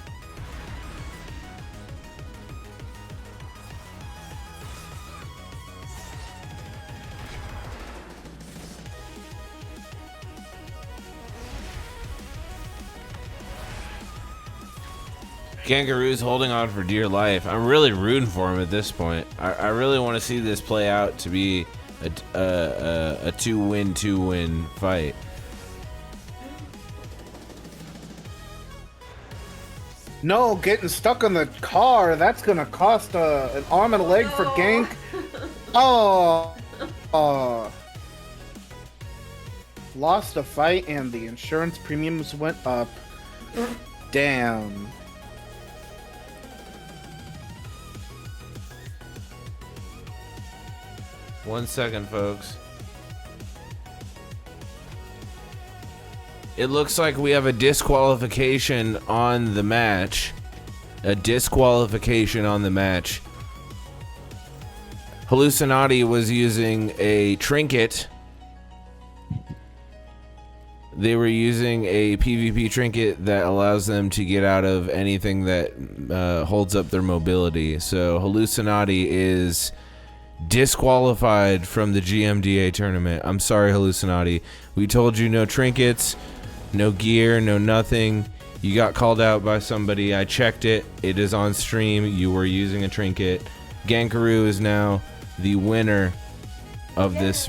Gankaroo's holding on for dear life. I'm really rooting for him at this point. I really want to see this play out to be a two-win fight. No, getting stuck on the car, that's gonna cost an arm and a leg for Gank. Oh. Lost a fight and the insurance premiums went up. Damn. One second, folks. It looks like we have a disqualification on the match. A disqualification on the match. Hallucinati was using a trinket. They were using a PvP trinket that allows them to get out of anything that holds up their mobility. So Hallucinati is disqualified from the G.M.D.A. tournament. I'm sorry, Hallucinati. We told you no trinkets, no gear, no nothing. You got called out by somebody. I checked it. It is on stream. You were using a trinket. Gankaroo is now the winner of this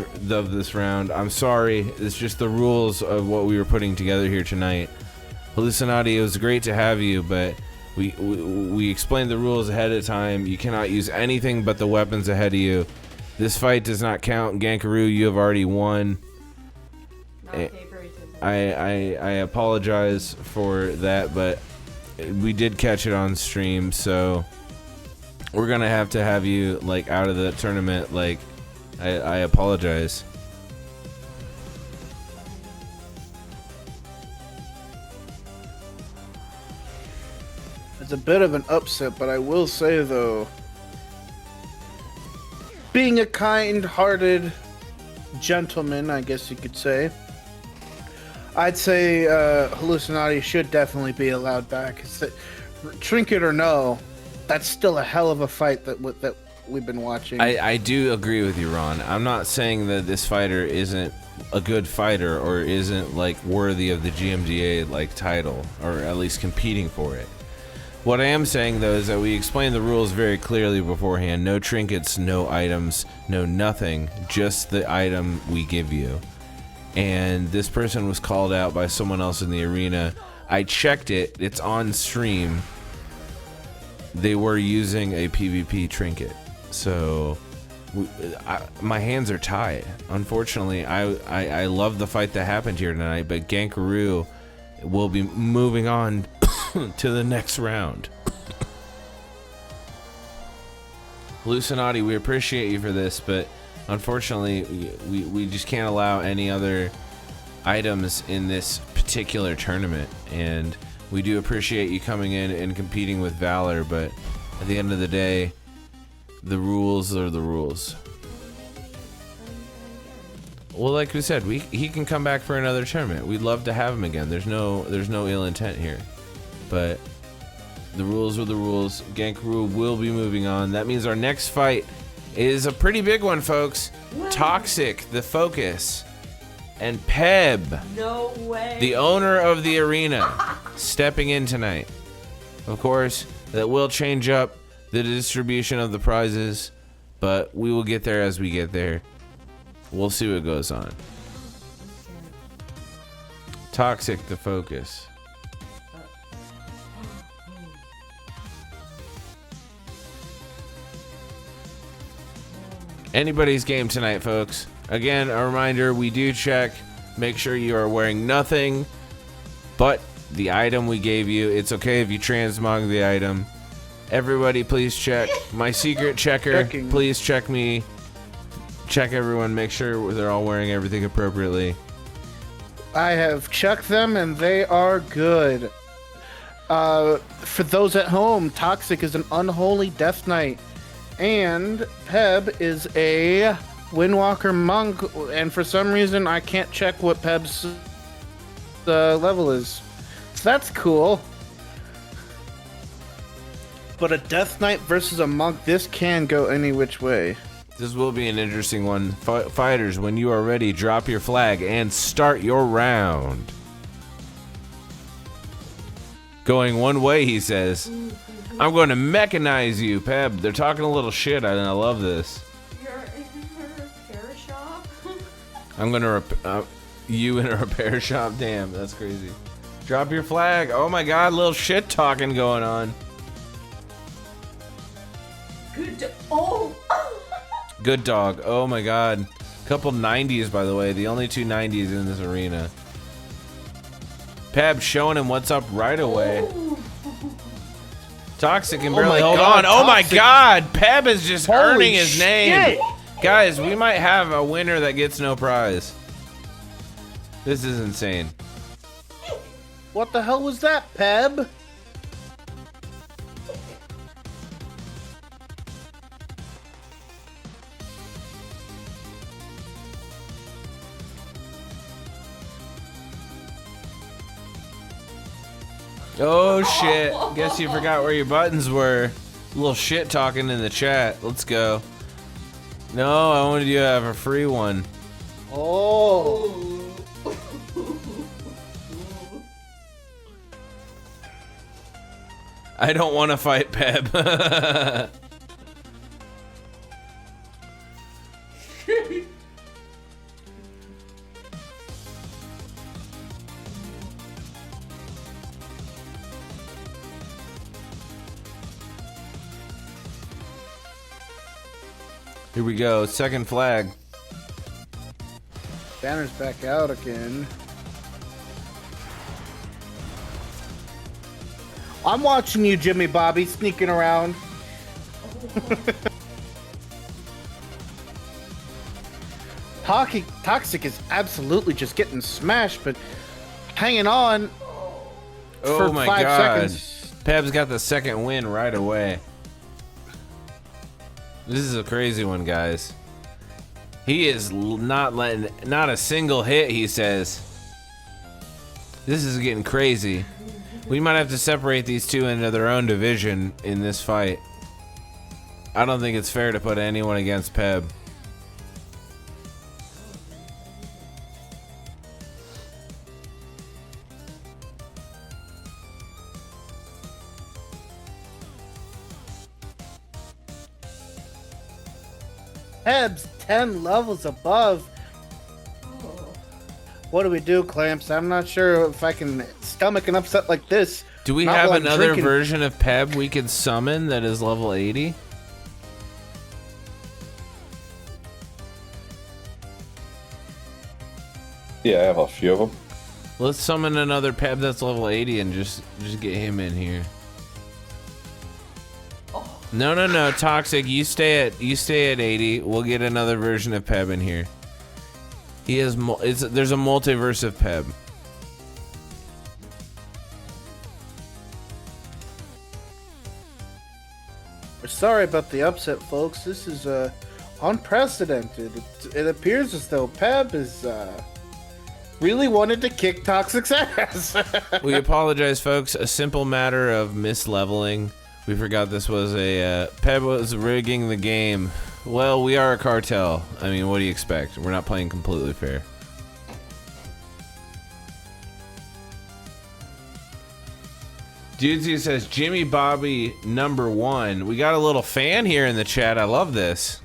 round. I'm sorry. It's just the rules of what we were putting together here tonight. Hallucinati, it was great to have you, but we explained the rules ahead of time. You cannot use anything but the weapons ahead of you. This fight does not count. Gankaroo, you have already won. Not favoritism. I apologize for that, but we did catch it on stream, so we're gonna have to have you like out of the tournament. Like, I apologize. It's a bit of an upset, but I will say though, being a kind-hearted gentleman, I guess you could say, I'd say Hallucinati should definitely be allowed back. Trinket or no, that's still a hell of a fight that we've been watching. I do agree with you, Ron. I'm not saying that this fighter isn't a good fighter or isn't like worthy of the G.M.D.A. like title, or at least competing for it. What I am saying though is that we explained the rules very clearly beforehand. No trinkets, no items, no nothing, just the item we give you. And this person was called out by someone else in the arena. I checked it, it's on stream. They were using a PvP trinket. So my hands are tied. Unfortunately, I love the fight that happened here tonight, but Gankaroo will be moving on to the next round. Hallucinati, we appreciate you for this, but unfortunately we just can't allow any other items in this particular tournament, and we do appreciate you coming in and competing with Valor, but at the end of the day, the rules are the rules. Well, like we said, he can come back for another tournament. We'd love to have him again. There's no ill intent here. But the rules are the rules. Gankaroo will be moving on. That means our next fight is a pretty big one, folks. What? Toxic, the focus, and Peb, No way. the owner of the arena, stepping in tonight. Of course, that will change up the distribution of the prizes, but we will get there as we get there. We'll see what goes on. Toxic, the focus. Anybody's game tonight, folks. Again, a reminder, we do check. Make sure you are wearing nothing but the item we gave you. It's okay if you transmog the item. Everybody, please check. My secret checker, Checking. please check me. Check everyone. Make sure they're all wearing everything appropriately. I have checked them and they are good. For those at home, Toxic is an unholy Death Knight, and Peb is a Windwalker Monk, and for some reason I can't check what Peb's level is. So that's cool. But a Death Knight versus a Monk, this can go any which way. This will be an interesting one. Fighters, when you are ready, drop your flag and start your round. Going one way, he says. I'm going to mechanize you, Peb. They're talking a little shit, and I love this. You're in a repair shop? I'm going to you in a repair shop? Damn, that's crazy. Drop your flag. Oh my god, little shit talking going on. Good. Oh! Good dog. Oh my god. Couple 90s, by the way. The only two 90s in this arena. Peb showing him what's up right away. Toxic can barely my hold God, on. Oh my Toxic. god. Peb is just Holy earning his name. shit. Guys, we might have a winner that gets no prize. This is insane. What the hell was that, Peb? Oh shit. Guess you forgot where your buttons were. A little shit talking in the chat. Let's go. No, I wanted you to have a free one. Oh. I don't want to fight Peb. Here we go. Second flag. Banner's back out again. I'm watching you, Jimmy Bobby, sneaking around. Toxic is absolutely just getting smashed, but hanging on for Oh my 5 god. seconds. Peb's got the second win right away. This is a crazy one, guys. He is not letting, not a single hit, he says. This is getting crazy. We might have to separate these two into their own division in this fight. I don't think it's fair to put anyone against Peb. Peb's 10 levels above. What do we do, Khlamps? I'm not sure if I can stomach an upset like this. Do we Not have while I'm another drinking. version of Peb we could summon that is level 80? Yeah, I have a few of them. Let's summon another Peb that's level 80 and just get him in here. No, Toxic. You stay at 80. We'll get another version of Peb in here. He has there's a multiverse of Peb. Sorry about the upset, folks. This is unprecedented. It appears as though Peb is really wanted to kick Toxic's ass. We apologize, folks. A simple matter of misleveling. We forgot this was a Peb was rigging the game. Well, we are a cartel. I mean, what do you expect? We're not playing completely fair. Dudesy says Jimmy Bobby #1. We got a little fan here in the chat. I love this.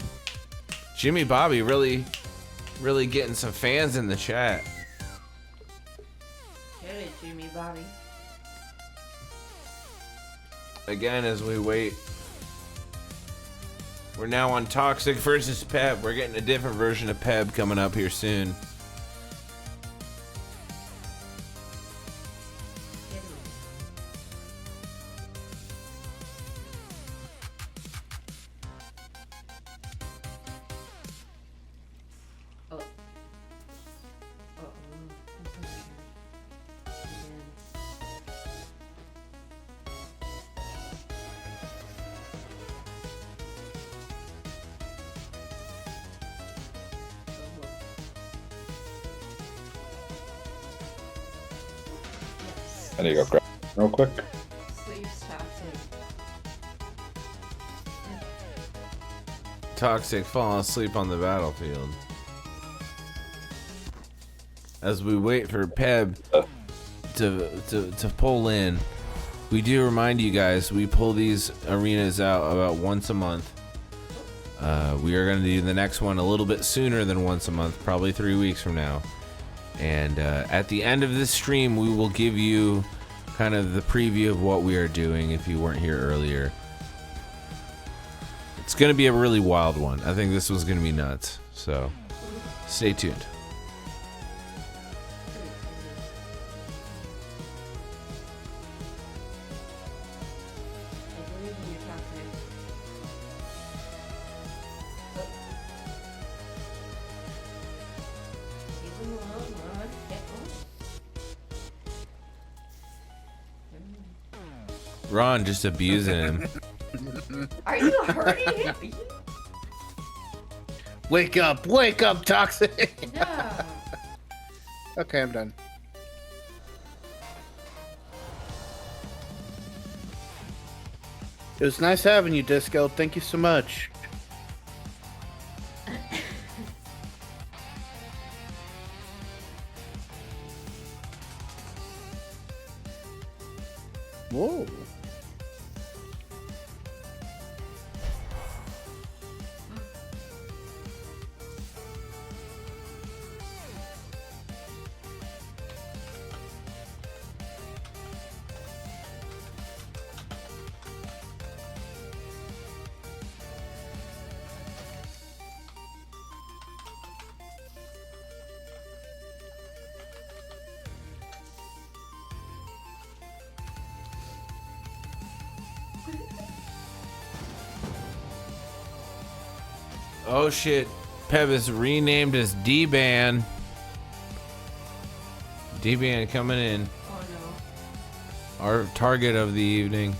Jimmy Bobby really getting some fans in the chat. Get it, Jimmy Bobby. Again, as we wait, we're now on Toxic versus Peb. We're getting a different version of Peb coming up here soon. Oh. Oh. I need to go grab real quick. Sleeves toxic. Toxic falling asleep on the battlefield. As we wait for Peb to pull in, we do remind you guys, we pull these arenas out about once a month. We are going to do the next one a little bit sooner than once a month, probably 3 weeks from now. And at the end of this stream, we will give you kind of the preview of what we are doing if you weren't here earlier. It's going to be a really wild one. I think this one's going to be nuts. So stay tuned. I believe in you, toxic. Leave him alone, Ron. Get on. Ron just abusing him. Are you hurting him? Wake up, Toxic. No. Okay, I'm done. It was nice having you, Disco. Thank you so much. Whoa. Oh shit. Peb is renamed as D-Ban. D-Ban coming in. Oh no. Our target of the evening.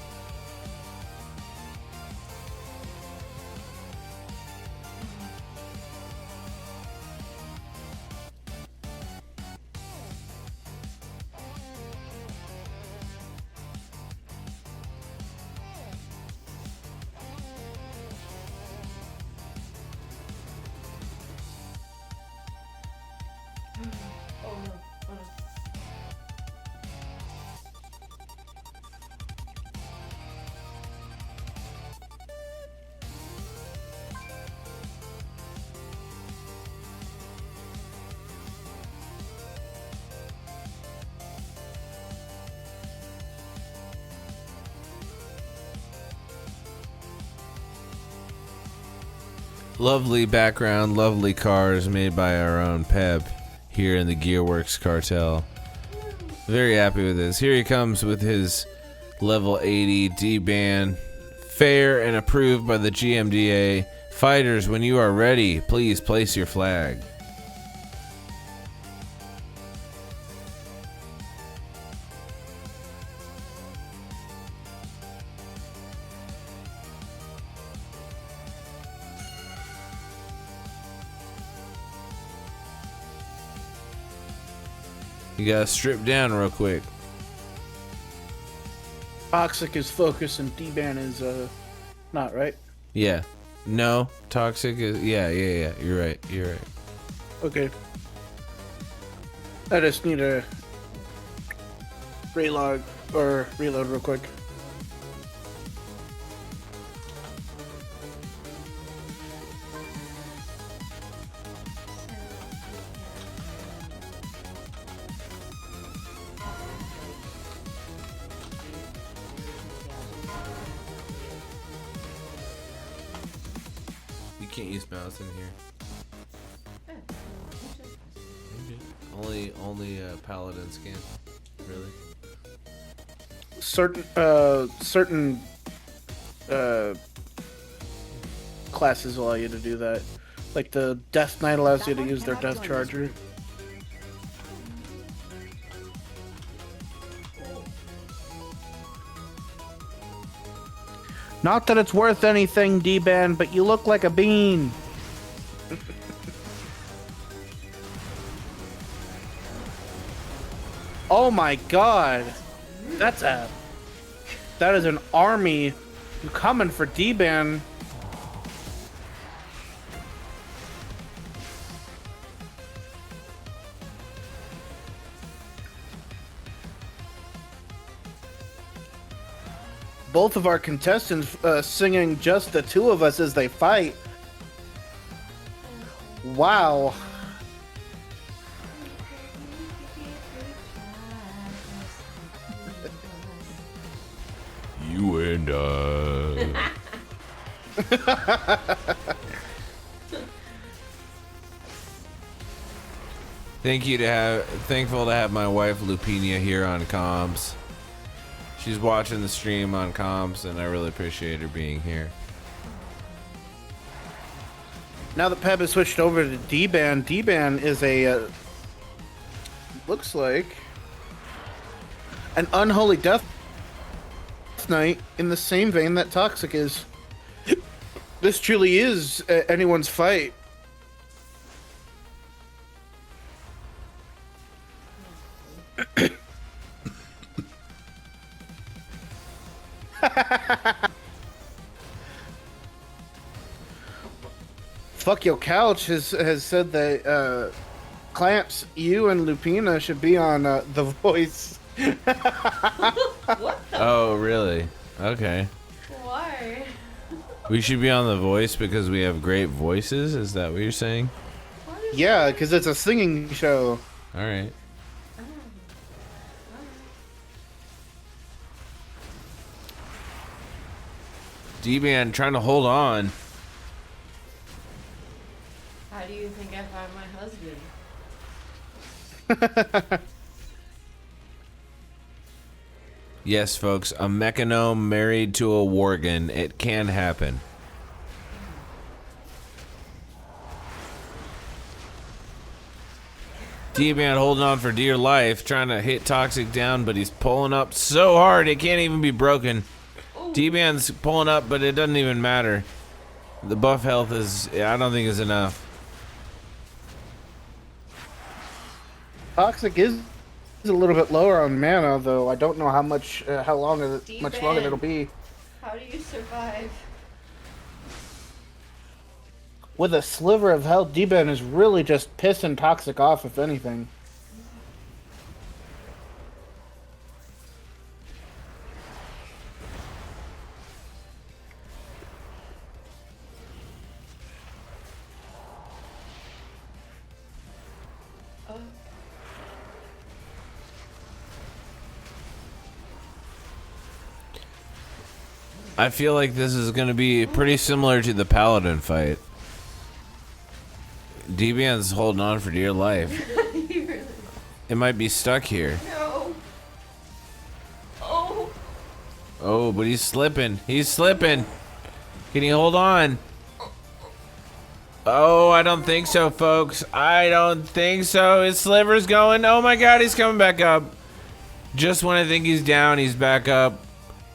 Oh no. Oh no. Lovely background, lovely cars made by our own Peb here in the Gearworks cartel. Very happy with this. Here he comes with his level 80 D-Ban. Fair and approved by the G.M.D.A. Fighters, when you are ready, please place your flag. You gotta strip down real quick. Toxic is focus and D-Ban is not, right? Yeah. No. Toxic is... Yeah. You're right. Okay. I just need to reload real quick. You can't use mouse in here. Only paladins can. Really? Certain classes allow you to do that. Like the Death Knight allows you to use their Death Charger. Not that it's worth anything, D-Ban, but you look like a bean. Oh my god. That is an army coming for D-Ban. Both of our contestants singing just the two of us as they fight. Wow. You and I. Thankful to have my wife Lupina here on comms. She's watching the stream on comms, and I really appreciate her being here. Now that Peb has switched over to D-Ban, D-Ban is a looks like an unholy death knight in the same vein that Toxic is. This truly is anyone's fight. Fuck Your Couch has said that Khlamps, you and Lupina should be on The Voice. What the? Oh, really? Okay. Why? We should be on The Voice because we have great voices? Is that what you're saying? Yeah, because it's a singing show. Alright. D-Man trying to hold on. How do you think I found my husband? Yes, folks, a mechanome married to a worgen. It can happen. D-Man holding on for dear life, trying to hit Toxic down, but he's pulling up so hard it can't even be broken. D-Man's pulling up, but it doesn't even matter. The buff health is, I don't think is enough. Toxic is a little bit lower on mana, though. I don't know how much, how long, much longer it'll be. How do you survive? With a sliver of health, D-Ben is really just pissing Toxic off, if anything. I feel like this is going to be pretty similar to the Paladin fight. D-Man's holding on for dear life. Really? It might be stuck here. No. Oh. Oh, but he's slipping. He's slipping. Can he hold on? Oh, I don't think so, folks. I don't think so. His sliver's going. Oh my god, he's coming back up. Just when I think he's down, he's back up.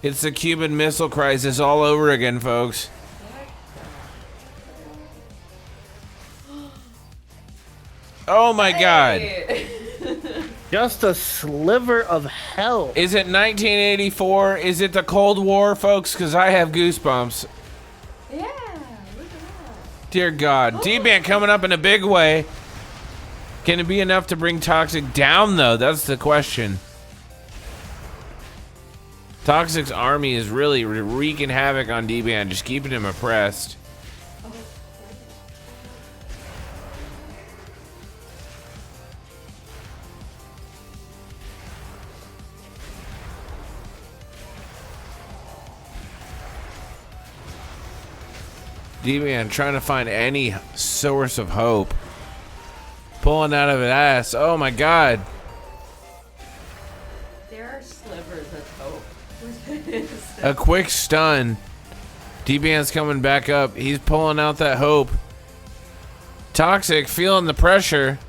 It's the Cuban Missile Crisis all over again, folks. Oh my god. Just a sliver of hell. Is it 1984? Is it the Cold War, folks? Because I have goosebumps. Yeah, look at that. Dear God. D-Man coming up in a big way. Can it be enough to bring Toxic down, though? That's the question. Toxic's army is really wreaking havoc on D-Man, just keeping him oppressed. D-Man trying to find any source of hope. Pulling out of his ass. Oh my god. There are slivers of hope. A quick stun. D-Man's coming back up. He's pulling out that hope. Toxic feeling the pressure.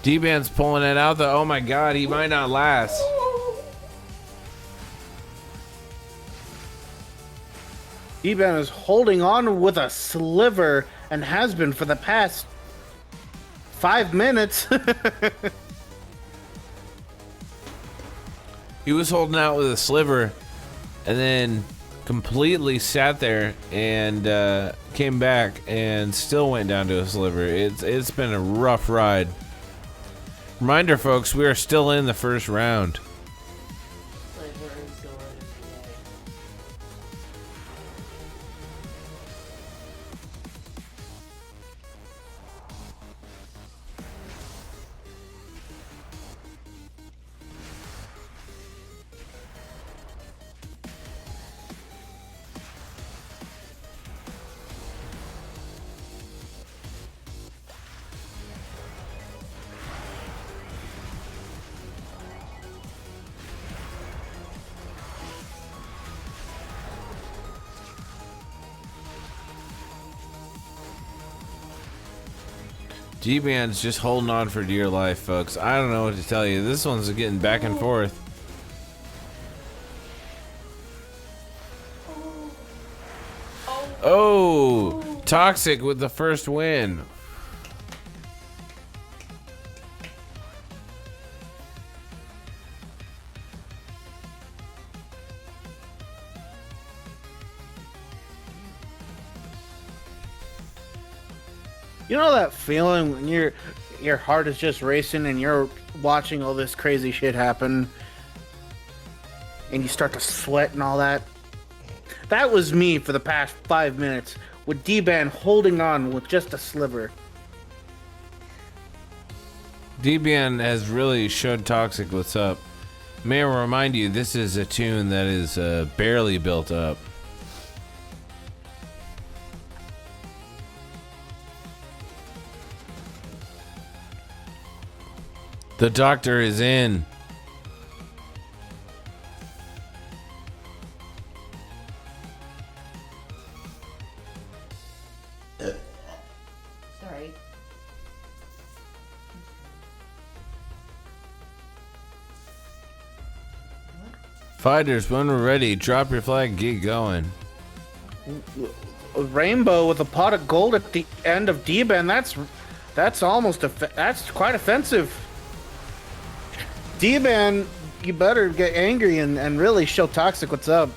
D-Man's pulling it out though. Oh my god, he might not last. D-Ben is holding on with a sliver and has been for the past 5 minutes. He was holding out with a sliver and then completely sat there and came back and still went down to a sliver. It's been a rough ride. Reminder, folks, we are still in the first round. G-Man's just holding on for dear life, folks. I don't know what to tell you. This one's getting back and forth. Oh, Toxic with the first win. You know that feeling when your heart is just racing and you're watching all this crazy shit happen and you start to sweat and all that? That was me for the past 5 minutes with D-Ben holding on with just a sliver. D-Ben has really showed Toxic what's up. May I remind you, this is a tune that is barely built up. The doctor is in. Fighters, when we're ready, drop your flag, get going. A rainbow with a pot of gold at the end of D-Ban. That's almost that's quite offensive. D-Ban, you better get angry and really show Toxic what's up.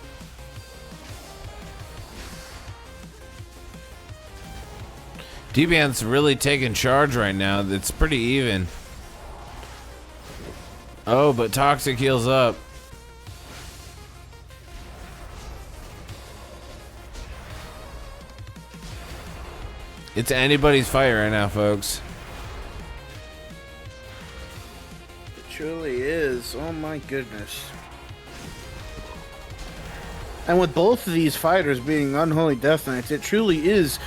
D-Ban's really taking charge right now. It's pretty even. Oh, but Toxic heals up. It's anybody's fight right now, folks. It truly is. Oh my goodness. And with both of these fighters being Unholy Death Knights, it truly is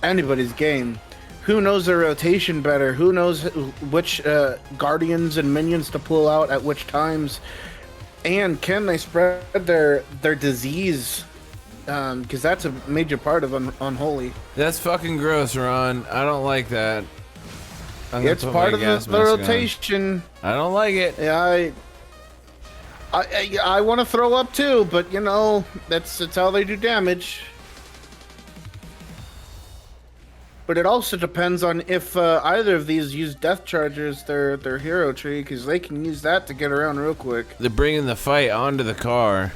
anybody's game. Who knows their rotation better? Who knows which guardians and minions to pull out at which times? And can they spread their disease? Because that's a major part of Unholy. That's fucking gross, Ron. I don't like that. It's part of the rotation. I don't like it. Yeah, I want to throw up too, but you know that's how they do damage. But it also depends on if either of these use death chargers, their hero tree, because they can use that to get around real quick. They're bringing the fight onto the car.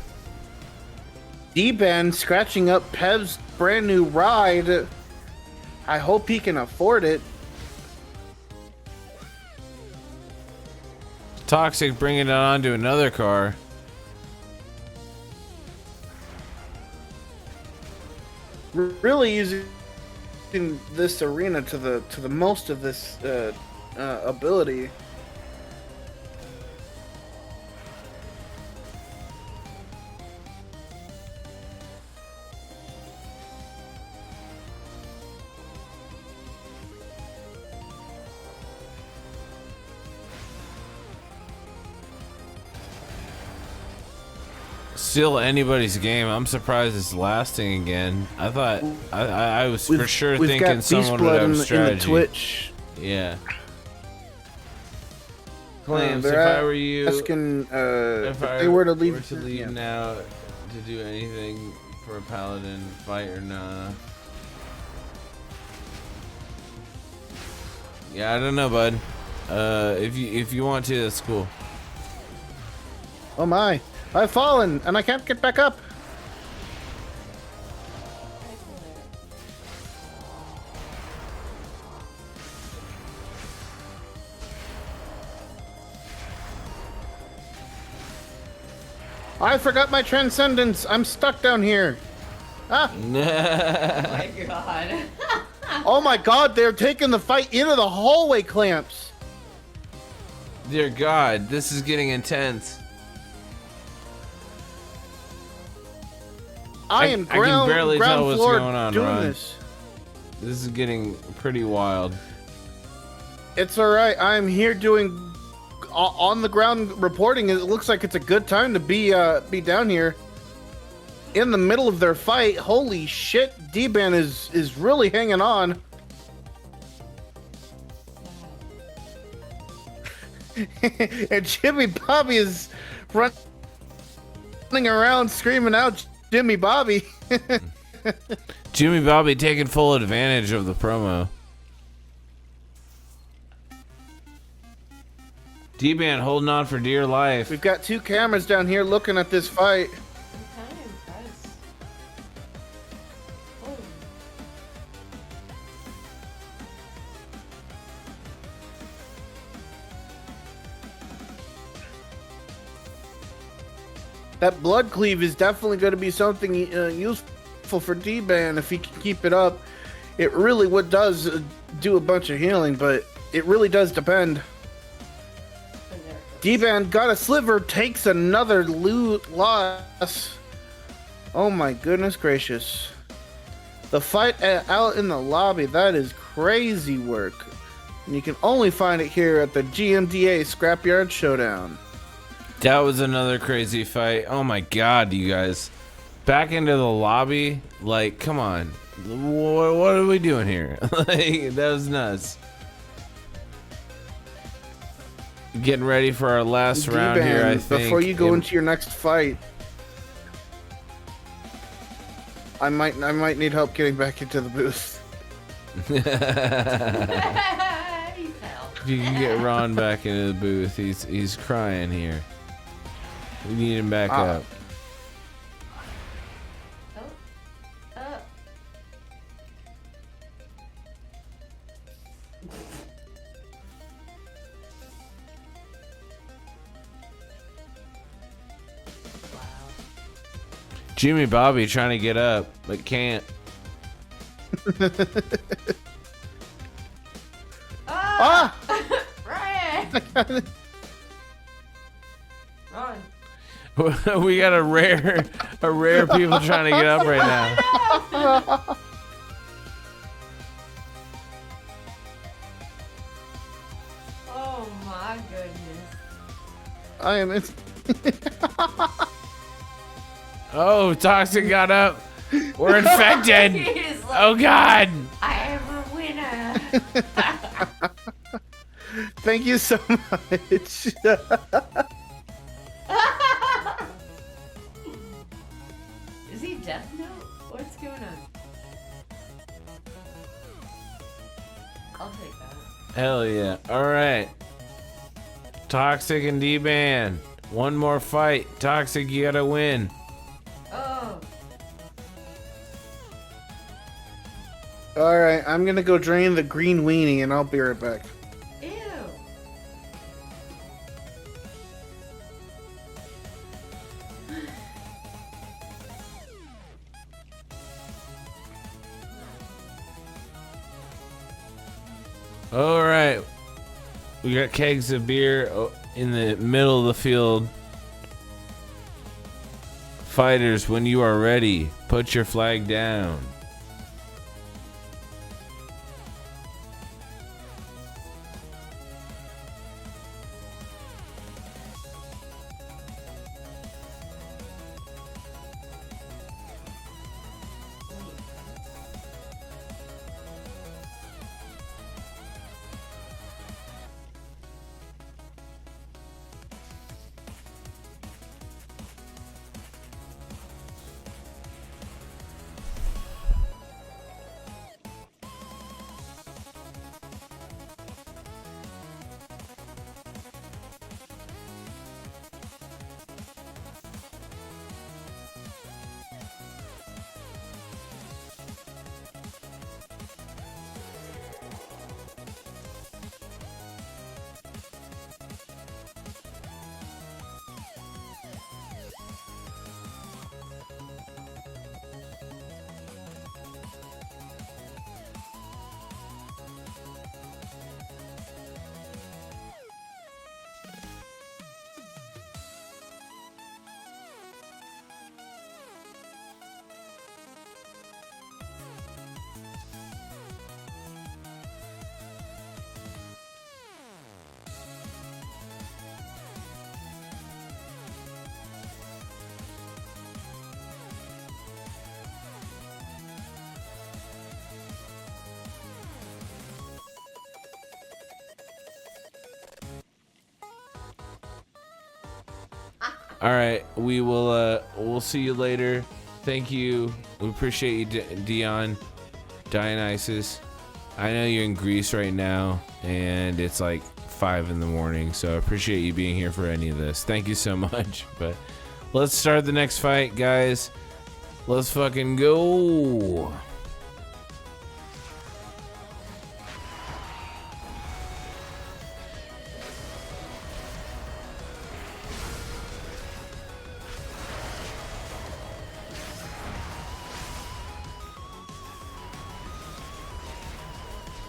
D-Ban scratching up Pev's brand new ride. I hope he can afford it. Toxic bringing it onto another car. Really using this arena to the most of this ability. Still anybody's game. I'm surprised it's lasting again. I thought I was for sure thinking someone would have strategy. In the Twitch. Yeah. Khlamps, if I were you, asking if they were to leave, now to do anything for a paladin fight or nah. Yeah, I don't know, bud. If you want to, that's cool. Oh my. I've fallen, and I can't get back up. I forgot my transcendence. I'm stuck down here. Ah! Oh my god. Oh my god, they're taking the fight into the hallway, Khlamps. Dear God, this is getting intense. I can barely tell what's going on, Ron. This is getting pretty wild. It's all right. I'm here doing on the ground reporting. It looks like it's a good time to be down here in the middle of their fight. Holy shit! D-Ban is really hanging on. And Jimmy Bobby is running around screaming out, Jimmy Bobby. Jimmy Bobby taking full advantage of the promo. D-Ban holding on for dear life. We've got two cameras down here looking at this fight. I'm kind of impressed. Oh. That blood cleave is definitely going to be something useful for D-Ban if he can keep it up. It really does do a bunch of healing, but it really does depend. D-Ban got a sliver, takes another loss. Oh my goodness gracious. The fight out in the lobby, that is crazy work. And you can only find it here at the G.M.D.A. Scrapyard Showdown. That was another crazy fight. Oh my God, you guys. Back into the lobby? Like, come on. What are we doing here? Like, that was nuts. getting ready for our last round here, I think. Before you go into your next fight, I might need help getting back into the booth. He's hell. If you can get Ron back into the booth, he's crying here. We need him back up. Jimmy Bobby trying to get up, but can't. Ah! Ryan! Run. We got a rare people trying to get up right now. Oh my goodness. I am in. Oh, Toxic got up. We're infected. He's like, Oh God. I am a winner. Thank you so much. Is he Death Note? What's going on? I'll take that. Hell yeah. All right. Toxic and D-Ban. One more fight. Toxic, you gotta win. Oh. Alright, I'm gonna go drain the green weenie and I'll be right back. Ew. All right. We got kegs of beer in the middle of the field. Fighters, when you are ready, put your flag down. All right, we will. We'll see you later. Thank you. We appreciate you, Dion, Dionysus. I know you're in Greece right now, and it's like 5 in the morning. So I appreciate you being here for any of this. Thank you so much. But let's start the next fight, guys. Let's fucking go.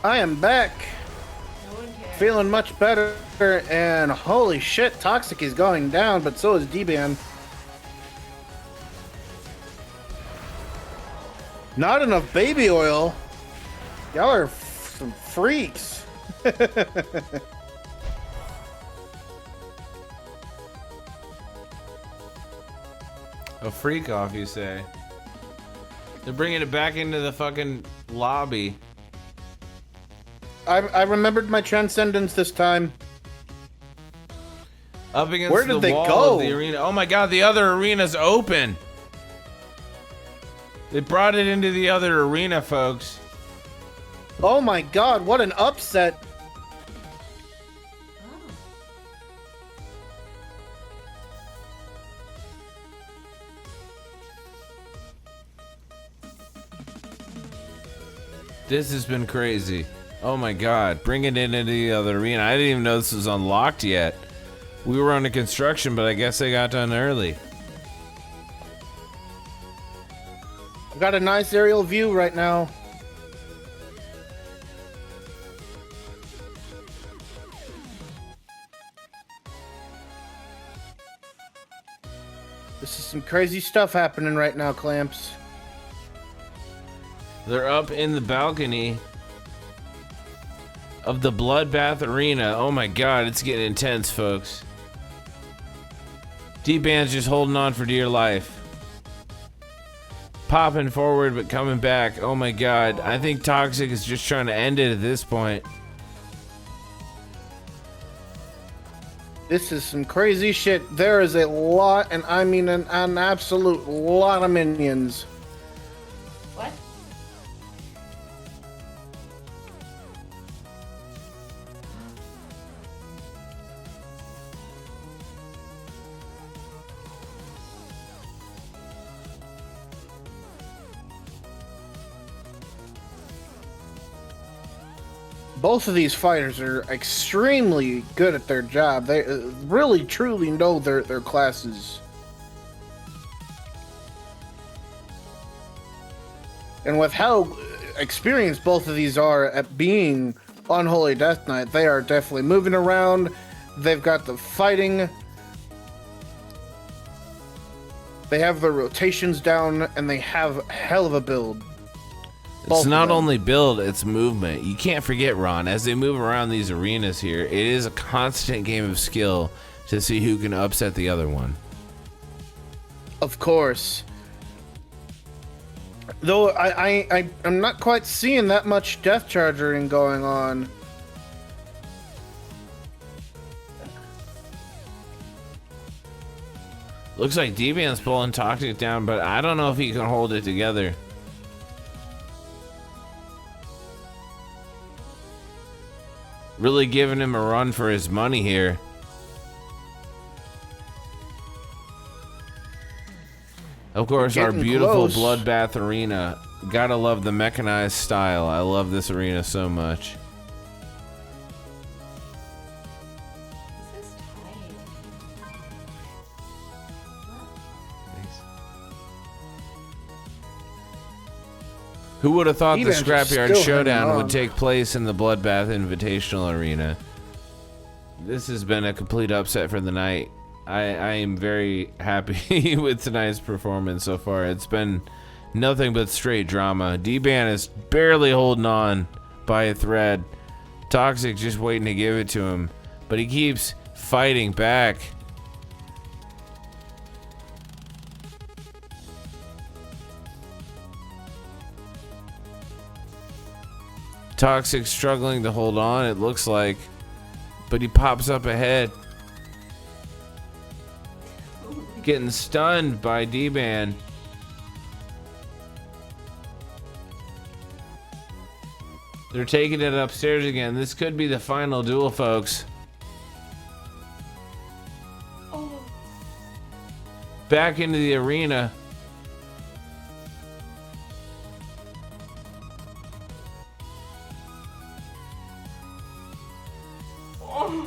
I am back. No one cares. Feeling much better, and holy shit, Toxic is going down, but so is D-Ban. Not enough baby oil. Y'all are some freaks. A freak off, you say? They're bringing it back into the fucking lobby. I remembered my transcendence this time. Up against Where did the they wall go? of the arena. Oh my god, the other arena's open. They brought it into the other arena, folks. Oh my god, what an upset. This has been crazy. Oh my god, bring it into the other arena. I didn't even know this was unlocked yet. We were under construction, but I guess they got done early. I've got a nice aerial view right now. This is some crazy stuff happening right now, Khlamps. They're up in the balcony of the Bloodbath Arena. Oh my god, it's getting intense, folks. D-Band's just holding on for dear life. Popping forward, but coming back. Oh my god, I think Toxic is just trying to end it at this point. This is some crazy shit. There is a lot, and I mean an absolute lot of minions. What? Both of these fighters are extremely good at their job. They really, truly know their classes. And with how experienced both of these are at being Unholy Death Knight, they are definitely moving around. They've got the fighting. They have their rotations down, and they have a hell of a build. It's not only build, it's movement. You can't forget, Ron, as they move around these arenas here, it is a constant game of skill to see who can upset the other one. Of course. Though I'm not quite seeing that much death charging going on. Looks like D-Band's pulling Toxic down, but I don't know if he can hold it together. Really giving him a run for his money here. Of course, our beautiful close. Bloodbath Arena. Gotta love the mechanized style. I love this arena so much. This is tight. Who would have thought the D-Band's Scrapyard still Showdown hanging would on. take place in the Bloodbath Invitational Arena? This has been a complete upset for the night. I am very happy with tonight's performance so far. It's been nothing but straight drama. D-Band is barely holding on by a thread. Toxic just waiting to give it to him, but he keeps fighting back. Toxic struggling to hold on, it looks like, but he pops up ahead. Getting stunned by D-Band. They're taking it upstairs again. This could be the final duel, folks. Oh. Back into the arena.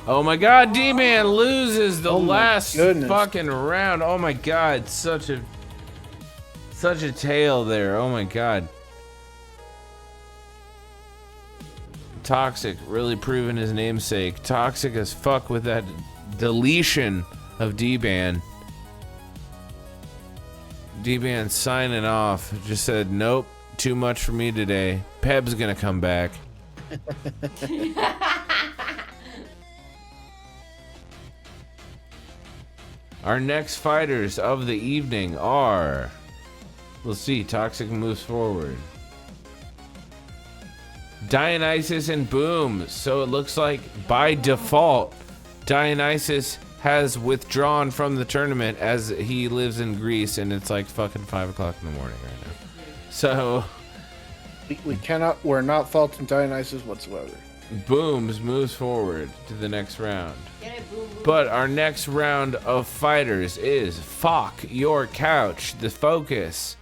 Oh my god, D-Man loses the last fucking round. Oh my god, such a tale there. Oh my god. Toxic really proving his namesake. Toxic as fuck with that deletion of D-Ban. D-Ban signing off. Just said, nope, too much for me today. Peb's gonna come back. Our next fighters of the evening are... Let's see, Toxic moves forward. Dionysus and Boom. So it looks like by default, Dionysus has withdrawn from the tournament as he lives in Greece, and it's like fucking 5 o'clock in the morning right now. So we're not faulting Dionysus whatsoever. Booms moves forward to the next round. Get it, boom, boom. But our next round of fighters is Fuck Your Couch, the focus,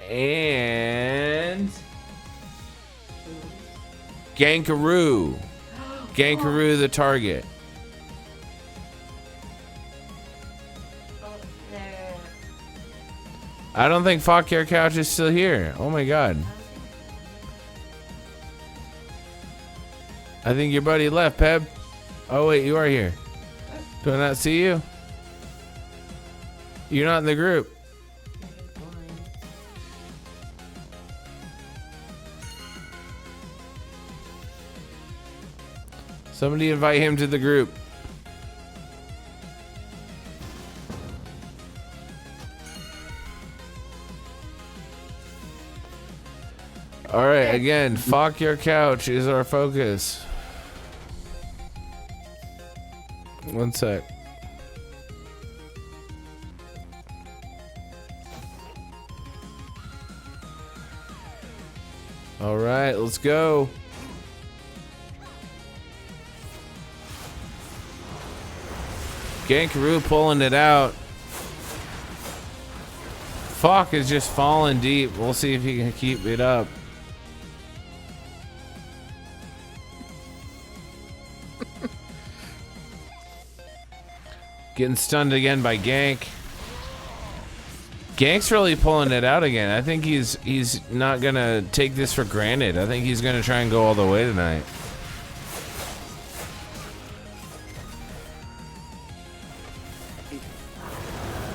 and Gankaroo. Gankaroo, the target. Oh, there. I don't think Fuck Your Couch is still here. Oh my god. I think your buddy left, Peb. Oh wait, you are here. Do I not see you? You're not in the group. Somebody invite him to the group. All right, again, Fuck Your Couch is our focus. One sec. All right, let's go. Gankaroo pulling it out. Fuck is just falling deep. We'll see if he can keep it up. Getting stunned again by Gank. Gank's really pulling it out again. I think he's not gonna take this for granted. I think he's gonna try and go all the way tonight.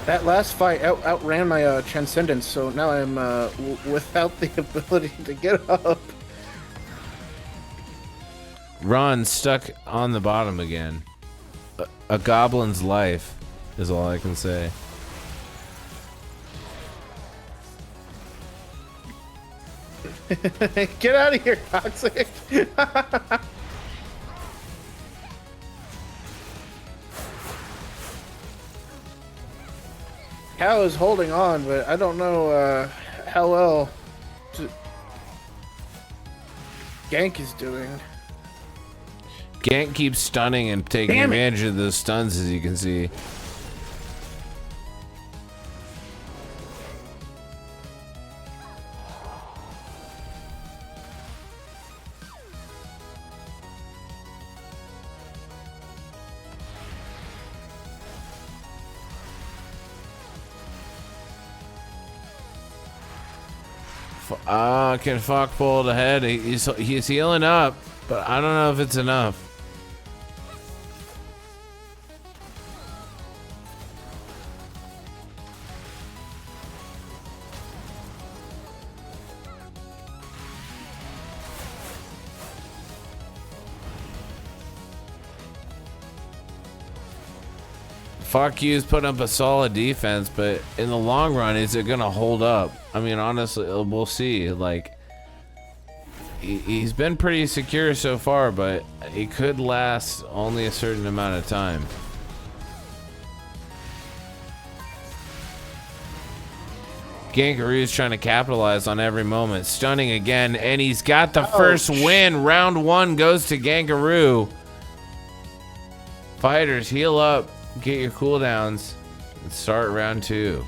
That last fight outran my Transcendence, so now I'm without the ability to get up. Ron's stuck on the bottom again. A goblin's life is all I can say. Get out of here, Toxic! Cow is holding on, but I don't know how well Gank is doing. Gank keeps stunning and taking advantage of those stuns, as you can see. Can Fuck pull it ahead? He's healing up, but I don't know if it's enough. Fuck You's putting up a solid defense, but in the long run, is it gonna hold up? I mean, honestly, we'll see. Like, he's been pretty secure so far, but it could last only a certain amount of time. Gankaroo's trying to capitalize on every moment, stunning again, and he's got the first win. Round one goes to Gankaroo. Fighters, heal up. Get your cooldowns and start round two.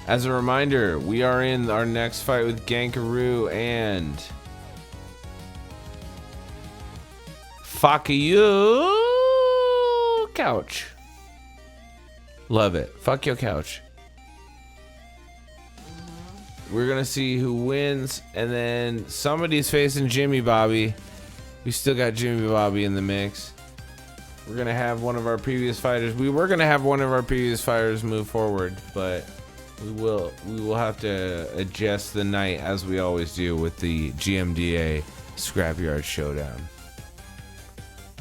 As a reminder, we are in our next fight with Gankaroo and Fuck You Couch. Love it. Fuck Your Couch. We're gonna see who wins, and then somebody's facing Jimmy Bobby. We still got Jimmy Bobby in the mix. We're gonna have one of our previous fighters. We were gonna have one of our previous fighters move forward, but we will have to adjust the night as we always do with the G.M.D.A. Scrapyard Showdown.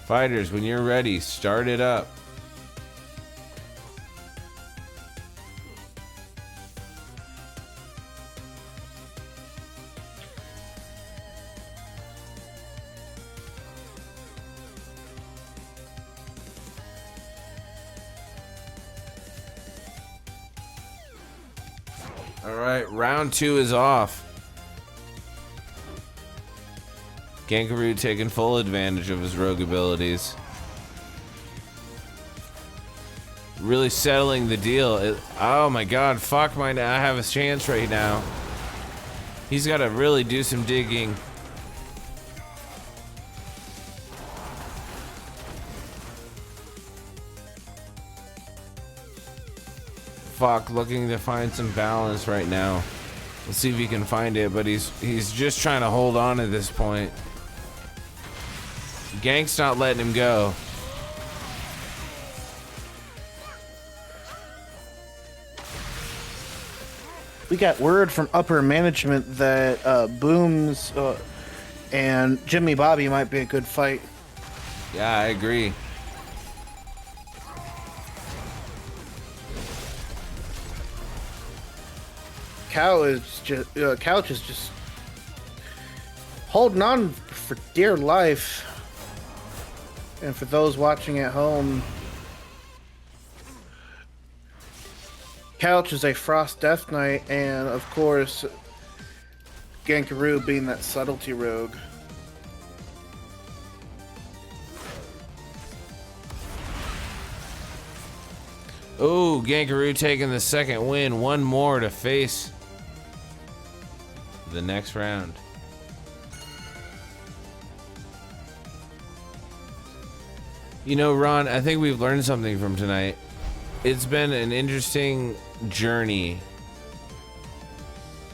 Fighters, when you're ready, start it up. All right, round 2 is off. Gankaroo taking full advantage of his rogue abilities. Really settling the deal. Oh my god, fuck might not have a chance right now. He's got to really do some digging. Fuck, looking to find some balance right now. Let's see if he can find it, but he's just trying to hold on at this point. Gank's not letting him go. We got word from upper management that Booms and Jimmy Bobby might be a good fight. Yeah, I agree. Couch is just holding on for dear life. And for those watching at home, Couch is a Frost Death Knight, and of course, Gankaroo being that subtlety rogue. Oh, Gankaroo taking the second win. One more to face the next round. You know, Ron, I think we've learned something from tonight. It's been an interesting journey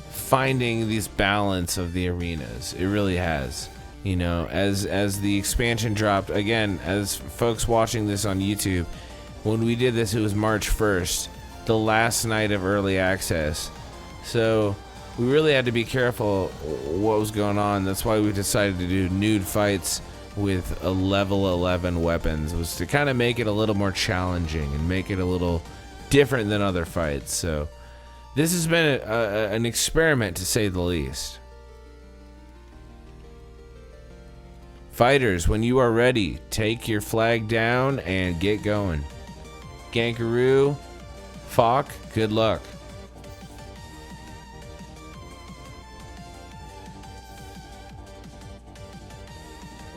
finding this balance of the arenas. It really has. You know, as the expansion dropped, again, as folks watching this on YouTube, when we did this, it was March 1st, the last night of early access. So we really had to be careful what was going on. That's why we decided to do nude fights with a level 11 weapons, was to kind of make it a little more challenging and make it a little different than other fights. So this has been an experiment, to say the least. Fighters, when you are ready, take your flag down and get going. Gankaroo, Falk, good luck.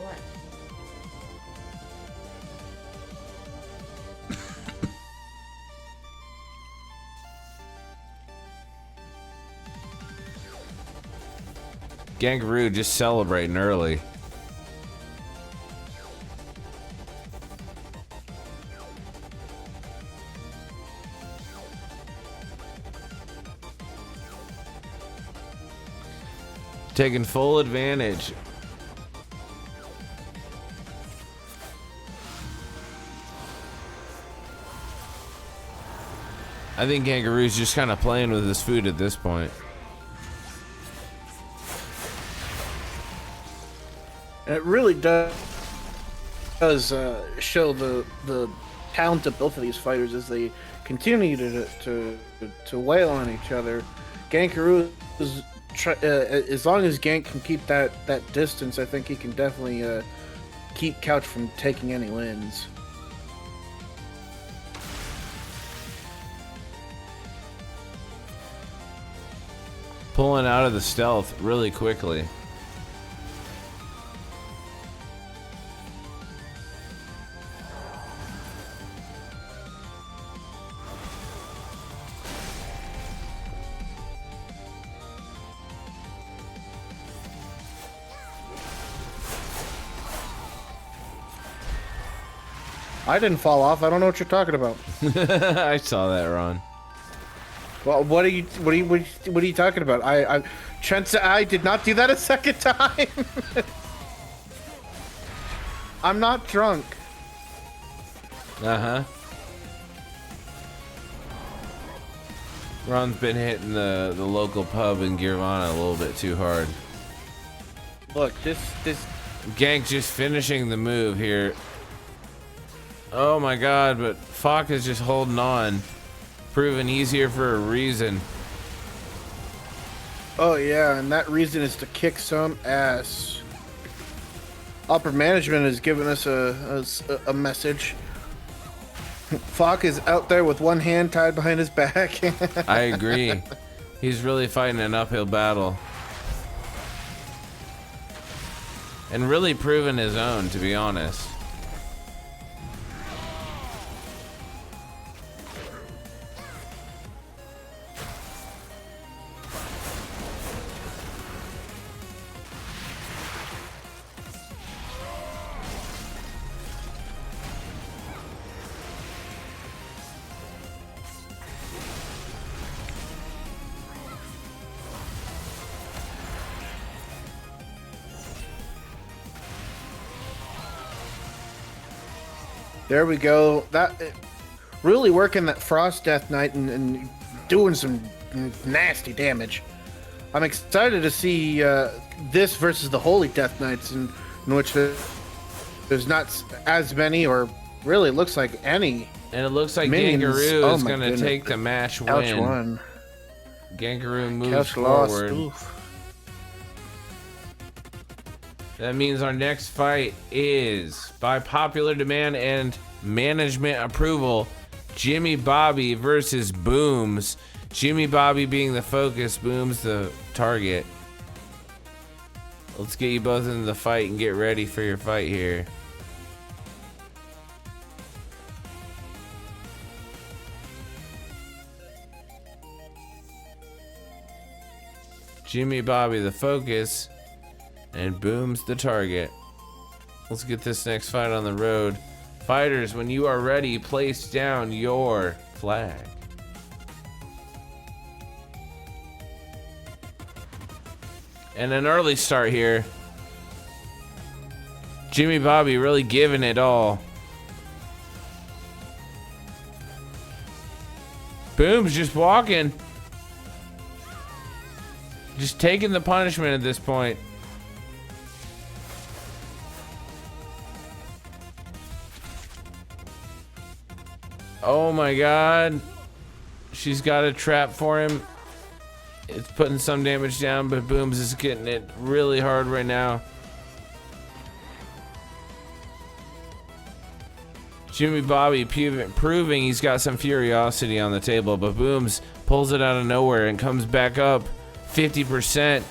What? Gankaroo just celebrating early. Taking full advantage. I think Gankaroo's just kind of playing with his food at this point. And it really does show the talent of both of these fighters as they continue to wail on each other. Gankaroo is as long as Gank can keep that distance, I think he can definitely keep Couch from taking any wins. Pulling out of the stealth really quickly. I didn't fall off. I don't know what you're talking about. I saw that, Ron. Well, what are you talking about? I did not do that a second time. I'm not drunk. Uh-huh. Ron's been hitting the local pub in Gearvana a little bit too hard. Look, this Gank just finishing the move here. Oh my god, but Falk is just holding on. Proven easier for a reason. Oh yeah, and that reason is to kick some ass. Upper management has given us a message. Falk is out there with one hand tied behind his back. I agree. He's really fighting an uphill battle. And really proving his own, to be honest. There we go. That really working that Frost Death Knight and doing some nasty damage. I'm excited to see this versus the Holy Death Knights, in which there's not as many, or really looks like any. And it looks like minions. Gangaroo is going to take the match win. Couch won. Gangaroo moves Couch forward. lost. Oof. That means our next fight is, by popular demand and management approval, Jimmy Bobby versus Booms. Jimmy Bobby being the focus, Booms the target. Let's get you both into the fight and get ready for your fight here. Jimmy Bobby the focus and Booms the target. Let's get this next fight on the road. Fighters, when you are ready, place down your flag. And an early start here. Jimmy Bobby really giving it all. Boom's just walking. Just taking the punishment at this point. Oh my god. She's got a trap for him. It's putting some damage down, but Booms is getting it really hard right now. Jimmy Bobby proving he's got some furiosity on the table, but Booms pulls it out of nowhere and comes back up 50%.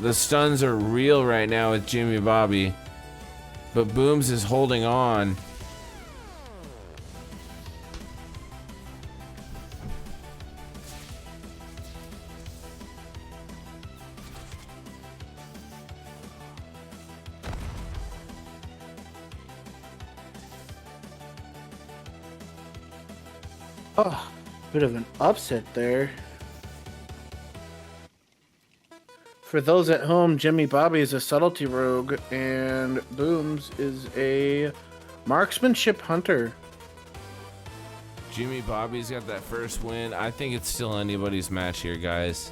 The stuns are real right now with Jimmy Bobby, but Booms is holding on. Oh, bit of an upset there. For those at home, Jimmy Bobby is a subtlety rogue, and Booms is a marksmanship hunter. Jimmy Bobby's got that first win. I think it's still anybody's match here, guys.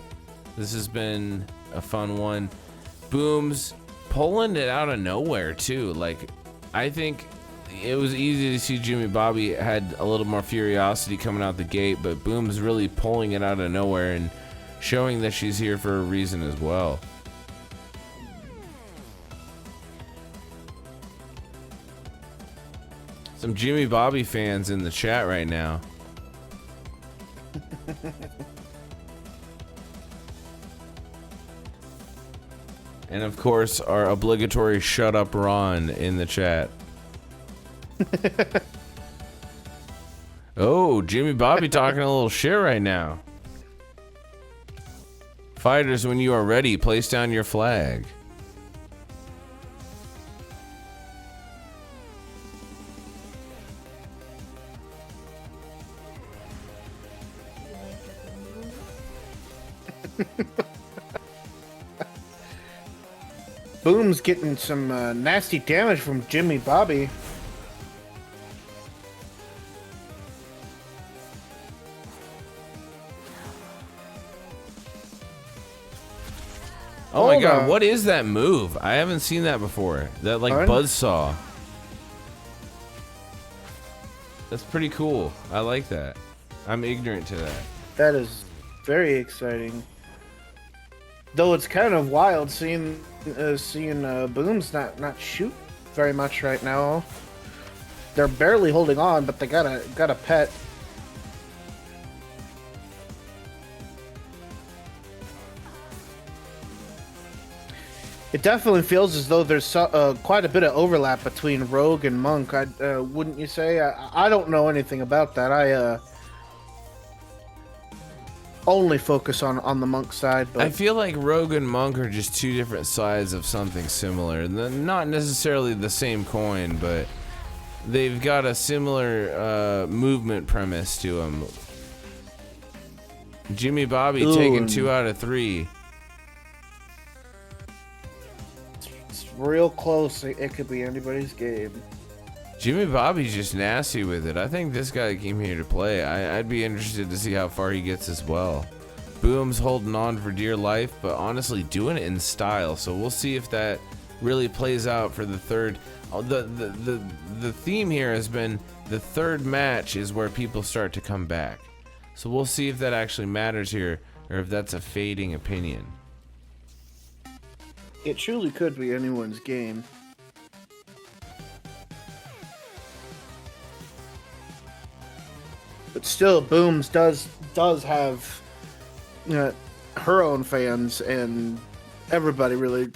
This has been a fun one. Booms pulling it out of nowhere, too. Like, I think it was easy to see Jimmy Bobby had a little more furiosity coming out the gate, but Booms really pulling it out of nowhere and showing that she's here for a reason as well. Some Jimmy Bobby fans in the chat right now. And of course, our obligatory shut up Ron in the chat. Oh, Jimmy Bobby talking a little shit right now. Fighters, when you are ready, place down your flag. Boom's getting some nasty damage from Jimmy Bobby. Oh my god, what is that move? I haven't seen that before. That like buzzsaw. That's pretty cool. I like that. I'm ignorant to that. That is very exciting. Though it's kind of wild seeing Booms not shoot very much right now. They're barely holding on, but they got a pet. It definitely feels as though there's quite a bit of overlap between Rogue and Monk. Wouldn't you say? I don't know anything about that. I only focus on the Monk side. But I feel like Rogue and Monk are just two different sides of something similar. Not necessarily the same coin, but they've got a similar movement premise to them. Jimmy Bobby taking 2 out of 3. It's real close. It could be anybody's game. Jimmy Bobby's just nasty with it. I think this guy came here to play. I'd be interested to see how far he gets as well. Boom's holding on for dear life, but honestly doing it in style. So we'll see if that really plays out for the third. The theme here has been the third match is where people start to come back. So we'll see if that actually matters here, or if that's a fading opinion. It truly could be anyone's game. But still, Booms does have her own fans, and everybody really,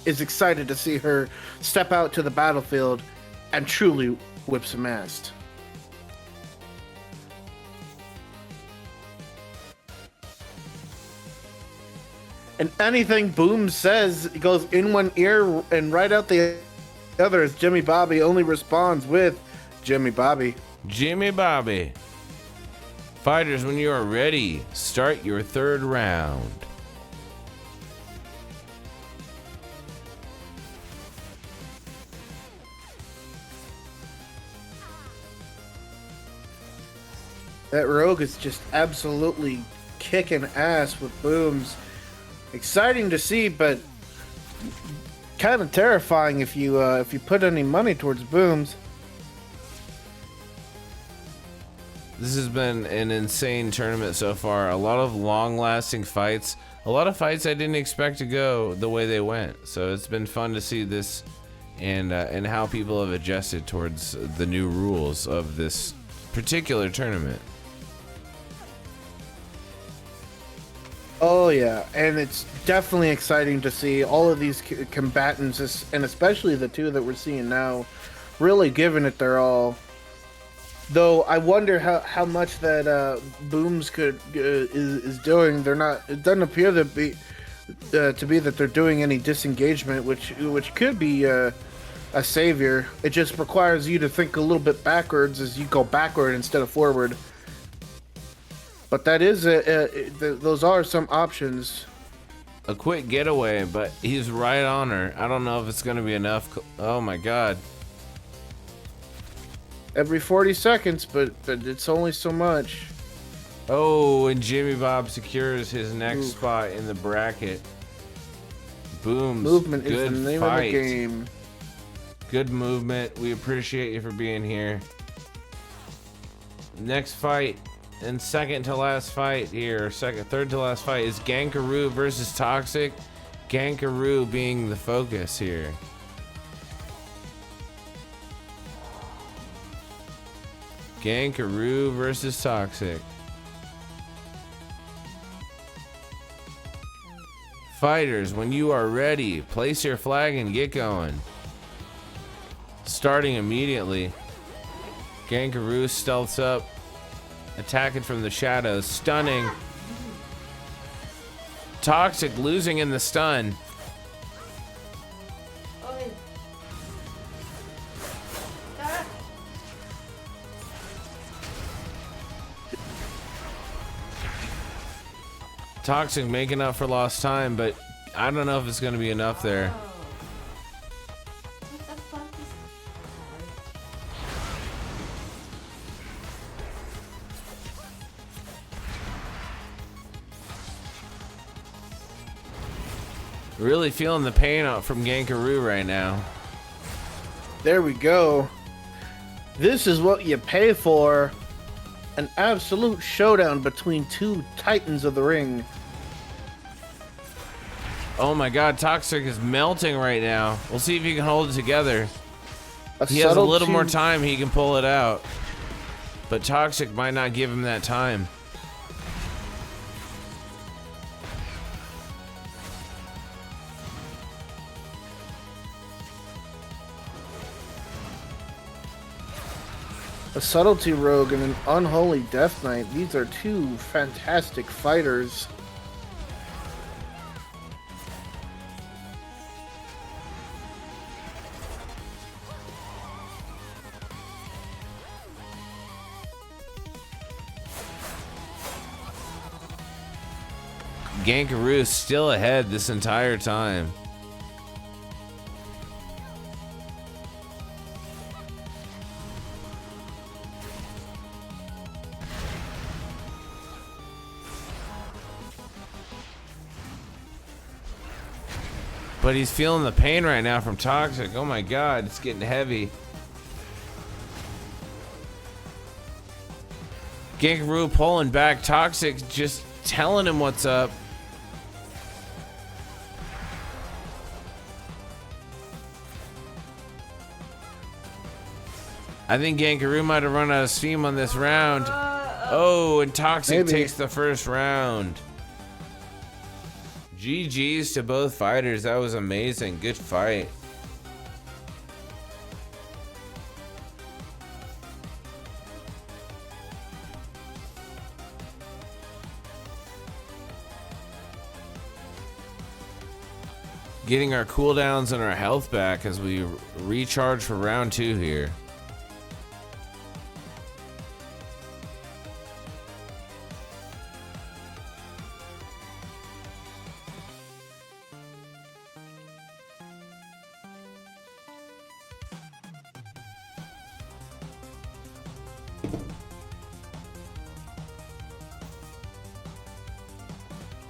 is excited to see her step out to the battlefield and truly whip some ass. And anything Booms says goes in one ear and right out the other, as Jimmy Bobby only responds with Jimmy Bobby. Jimmy Bobby. Fighters, when you are ready, start your third round. That Rogue is just absolutely kicking ass with Booms. Exciting to see, but kind of terrifying if you put any money towards Booms. This has been an insane tournament so far. A lot of long-lasting fights. A lot of fights I didn't expect to go the way they went. So it's been fun to see this and how people have adjusted towards the new rules of this particular tournament. Oh yeah, and it's definitely exciting to see all of these combatants, and especially the two that we're seeing now, really giving it their all. Though I wonder how much that Booms is doing. They're not. It doesn't appear to be that they're doing any disengagement, which could be a savior. It just requires you to think a little bit backwards as you go backward instead of forward. But that is those are some options. A quick getaway, but he's right on her. I don't know if it's gonna be enough. Oh my god. Every 40 seconds, but it's only so much. Oh, and Jimmy Bob secures his next spot in the bracket. Booms. Movement is good the name fight. of the game. Good movement. We appreciate you for being here. Next fight, and second to last fight here, third to last fight is Gankaroo versus Toxic. Gankaroo being the focus here. Gankaroo versus Toxic. Fighters, when you are ready, place your flag and get going. Starting immediately. Gankaroo stealths up, attacking from the shadows, stunning. Toxic losing in the stun. Toxic making up for lost time, but I don't know if it's going to be enough there. Really feeling the pain out from Gankaroo right now. There we go. This is what you pay for. An absolute showdown between two titans of the ring. Oh my god, Toxic is melting right now. We'll see if he can hold it together. He has a little more time, he can pull it out. But Toxic might not give him that time. A Subtlety Rogue and an Unholy Death Knight. These are two fantastic fighters. Gankaroo is still ahead this entire time. But he's feeling the pain right now from Toxic. Oh my god, it's getting heavy. Gankaroo pulling back. Toxic just telling him what's up. I think Gankaroo might have run out of steam on this round. Oh, and Toxic takes the first round. GG's to both fighters. That was amazing. Good fight. Getting our cooldowns and our health back as we recharge for round 2 here.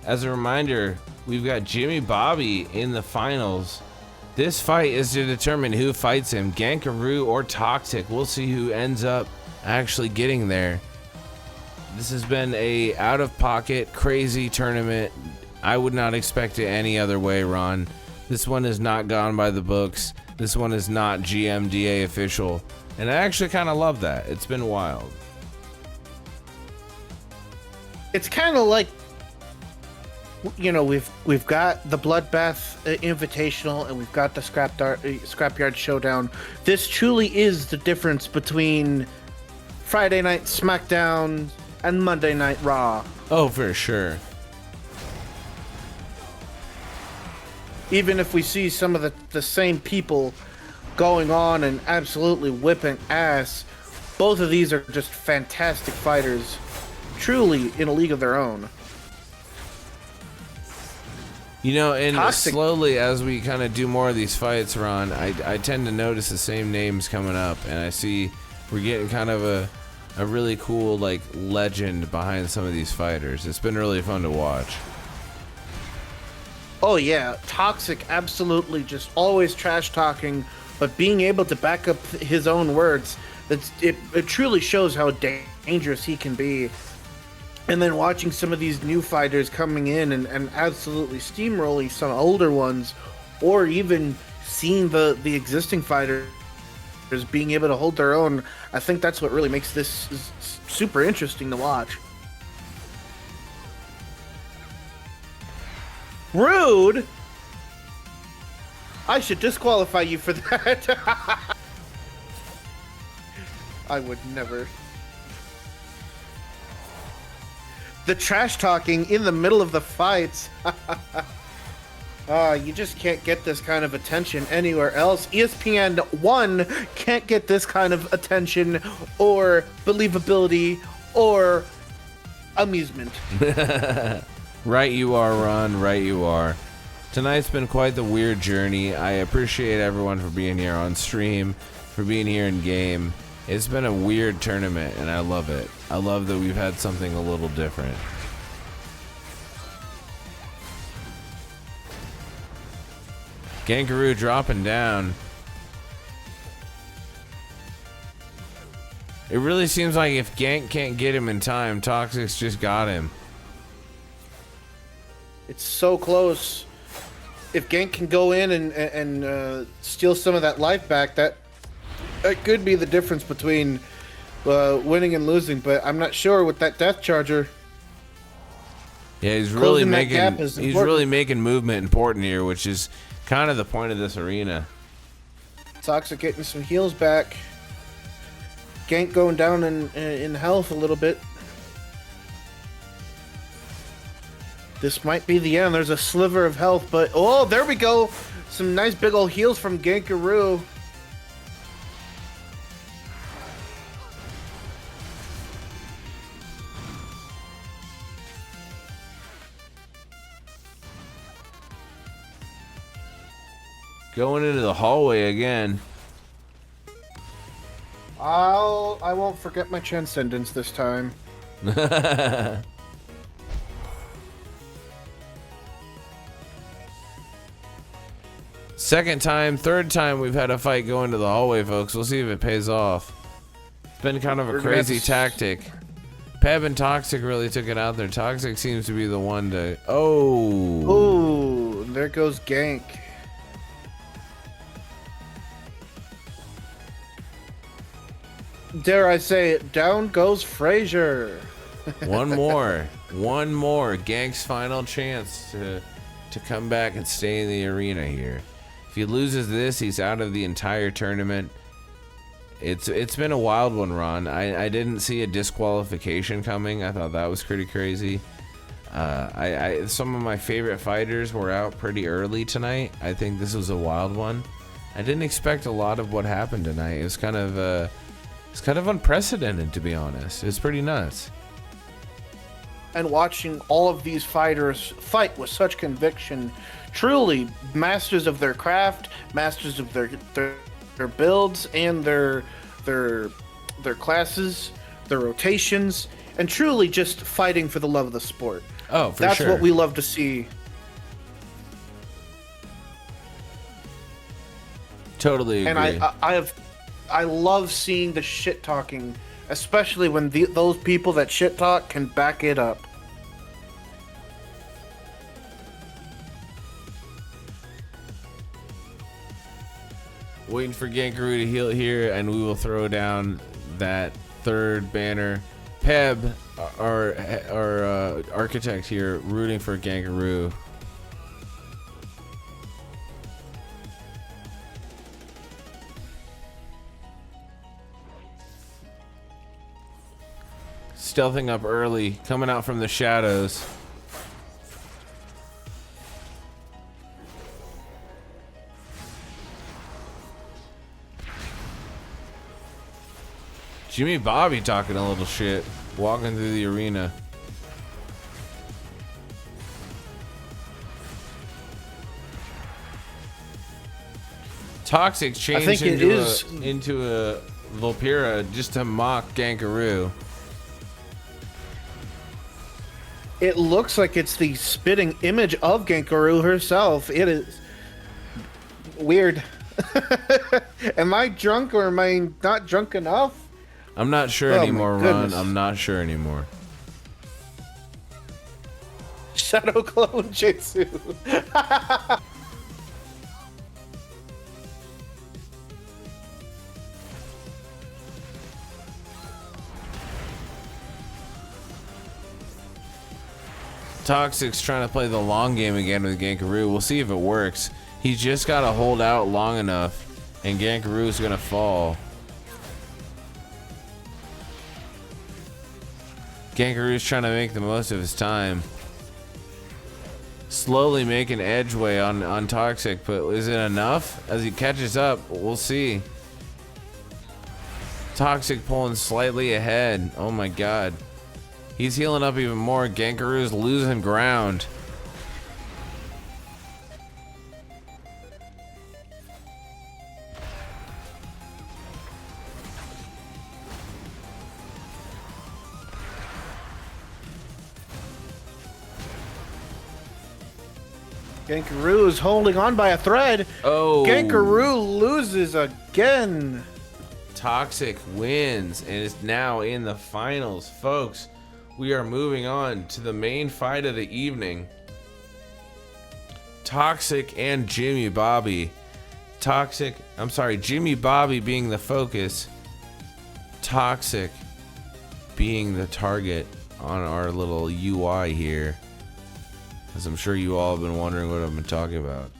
As a reminder, we've got Jimmy Bobby in the finals. This fight is to determine who fights him, Gankaroo or Toxic. We'll see who ends up actually getting there. This has been a out-of-pocket, crazy tournament. I would not expect it any other way, Ron. This one is not gone by the books. This one is not G.M.D.A. official. And I actually kind of love that. It's been wild. It's kind of like, you know, we've got the Bloodbath Invitational and we've got the Scrapyard Showdown. This truly is the difference between Friday Night SmackDown and Monday Night Raw. Oh, for sure. Even if we see some of the same people going on and absolutely whipping ass, both of these are just fantastic fighters, truly in a league of their own. You know, and Toxic. Slowly as we kind of do more of these fights, Ron, I tend to notice the same names coming up, and I see we're getting kind of a really cool, like, legend behind some of these fighters. It's been really fun to watch. Oh yeah, Toxic absolutely just always trash talking, but being able to back up his own words, it truly shows how dangerous he can be. And then watching some of these new fighters coming in and absolutely steamrolling some older ones, or even seeing the existing fighters being able to hold their own, I think that's what really makes this super interesting to watch. Rude! I should disqualify you for that. I would never. The trash talking in the middle of the fights. You just can't get this kind of attention anywhere else. ESPN 1 can't get this kind of attention or believability or amusement. Right you are, Ron. Right you are. Tonight's been quite the weird journey. I appreciate everyone for being here on stream, for being here in game. It's been a weird tournament, and I love it. I love that we've had something a little different. Gankaroo dropping down. It really seems like if Gank can't get him in time, Toxic's just got him. It's so close. if Gank can go in and steal some of that life back, that could be the difference between winning and losing. But I'm not sure with that Death Charger. Yeah, he's really really making movement important here, which is kind of the point of this arena. Toxic getting some heals back. Gank going down in health a little bit. This might be the end. There's a sliver of health, but oh, there we go. Some nice big old heals from Gankaroo. Going into the hallway again. I won't forget my transcendence this time. Second time, third time we've had a fight go into the hallway, folks. We'll see if it pays off. It's been kind of a crazy tactic. Peb and Toxic really took it out there. Toxic seems to be the one to... Oh! Oh, there goes Gank. Dare I say it, down goes Frazier. One more. One more. Gank's final chance to come back and stay in the arena here. If he loses this, he's out of the entire tournament. It's been a wild one, Ron. I didn't see a disqualification coming. I thought that was pretty crazy. Some of my favorite fighters were out pretty early tonight. I think this was a wild one. I didn't expect a lot of what happened tonight. It was kind of unprecedented, to be honest. It's pretty nuts. And watching all of these fighters fight with such conviction, truly masters of their craft, masters of their builds and their classes, their rotations, and truly just fighting for the love of the sport. Oh, for That's sure. what we love to see. Totally agree. And I love seeing the shit talking, especially when those people that shit talk can back it up. Waiting for Gankaroo to heal here, and we will throw down that third banner. Peb, our architect here, rooting for Gankaroo. Stealthing up early, coming out from the shadows. Jimmy Bobby talking a little shit, walking through the arena. Toxic changed into a Vulpera just to mock Gankaroo. It looks like it's the spitting image of Gankaroo herself. It is weird. Am I drunk or am I not drunk enough? I'm not sure anymore, Ron. I'm not sure anymore. Shadow Clone Jitsu. Toxic's trying to play the long game again with Gankaroo. We'll see if it works. He's just got to hold out long enough, and Gankaroo's going to fall. Gankaroo's trying to make the most of his time. Slowly making edgeway on Toxic, but is it enough? As he catches up, we'll see. Toxic pulling slightly ahead. Oh my god. He's healing up even more. Gankaroo's losing ground. Gankaroo is holding on by a thread. Oh. Gankaroo loses again. Toxic wins and is now in the finals, folks. We are moving on to the main fight of the evening. Toxic and Jimmy Bobby. Jimmy Bobby being the focus. Toxic being the target on our little UI here. As I'm sure you all have been wondering what I've been talking about.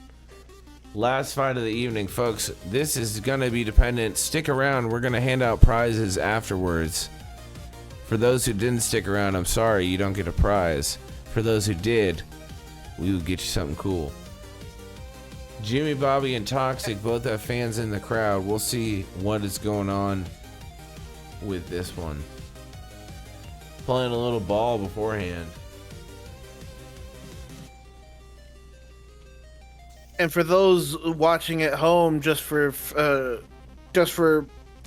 Last fight of the evening, folks. This is gonna be dependent. Stick around, we're gonna hand out prizes afterwards. For those who didn't stick around, I'm sorry, you don't get a prize. For those who did, we will get you something cool. Jimmy Bobby and Toxic both have fans in the crowd. We'll see what is going on with this one. Playing a little ball beforehand. And for those watching at home, just for a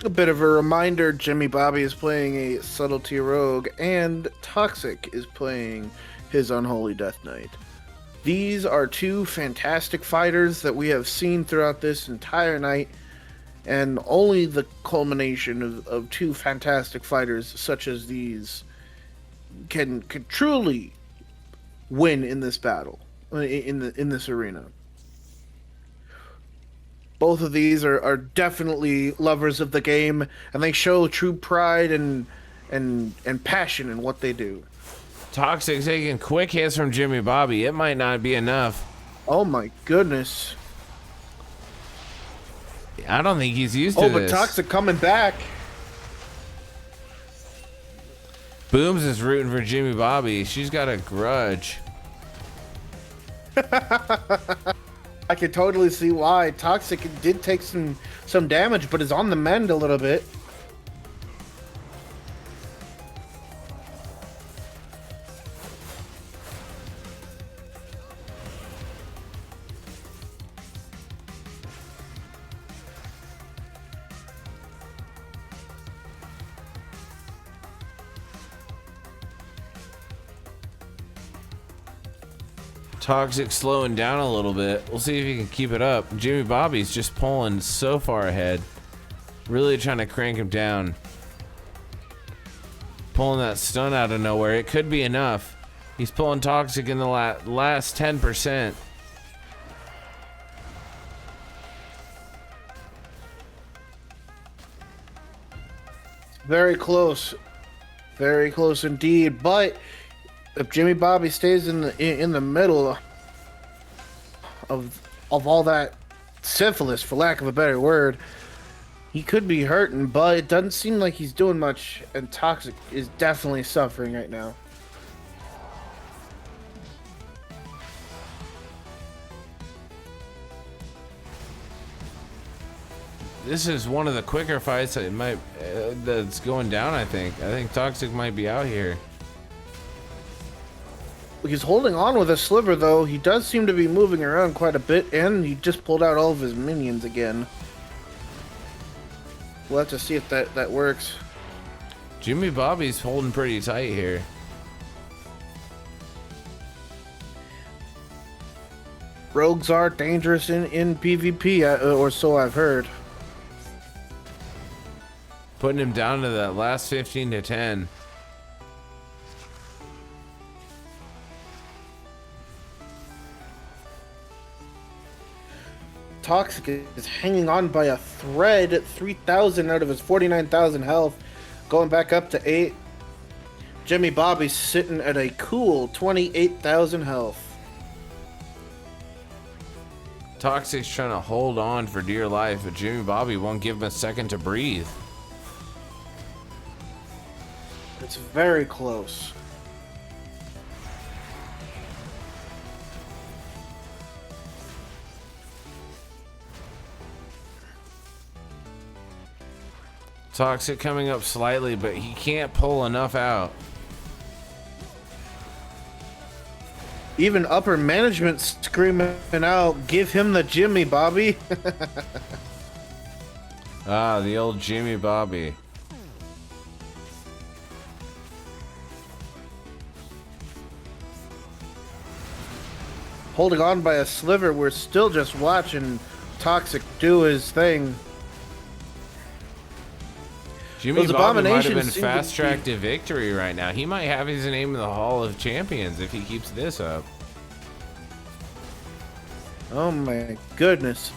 bit of a reminder, Jimmy Bobby is playing a Subtlety Rogue, and Toxic is playing his Unholy Death Knight. These are two fantastic fighters that we have seen throughout this entire night, and only the culmination of two fantastic fighters such as these can truly win in this battle, in this arena. Both of these are definitely lovers of the game, and they show true pride and passion in what they do. Toxic taking quick hits from Jimmy Bobby. It might not be enough. Oh my goodness. I don't think he's used to this. Oh, but Toxic coming back. Booms is rooting for Jimmy Bobby. She's got a grudge. I can totally see why. Toxic did take some damage, but is on the mend a little bit. Toxic slowing down a little bit. We'll see if he can keep it up. Jimmy Bobby's just pulling so far ahead. Really trying to crank him down. Pulling that stun out of nowhere. It could be enough. He's pulling Toxic in the last 10%. Very close. Very close indeed. But if Jimmy Bobby stays in the middle of all that syphilis, for lack of a better word, he could be hurting, but it doesn't seem like he's doing much, and Toxic is definitely suffering right now. This is one of the quicker fights that that's going down, I think Toxic might be out here. He's holding on with a sliver, though. He does seem to be moving around quite a bit, and he just pulled out all of his minions again. We'll have to see if that works. Jimmy Bobby's holding pretty tight here. Rogues are dangerous in PvP, or so I've heard. Putting him down to that last 15 to 10. Toxic is hanging on by a thread at 3,000 out of his 49,000 health, going back up to 8. Jimmy Bobby's sitting at a cool 28,000 health. Toxic's trying to hold on for dear life, but Jimmy Bobby won't give him a second to breathe. It's very close. Toxic coming up slightly, but he can't pull enough out. Even upper management screaming out, give him the Jimmy Bobby. Ah, the old Jimmy Bobby. Holding on by a sliver, we're still just watching Toxic do his thing. Jimmy Bobby might have been fast-tracked to victory right now. He might have his name in the Hall of Champions if he keeps this up. Oh my goodness.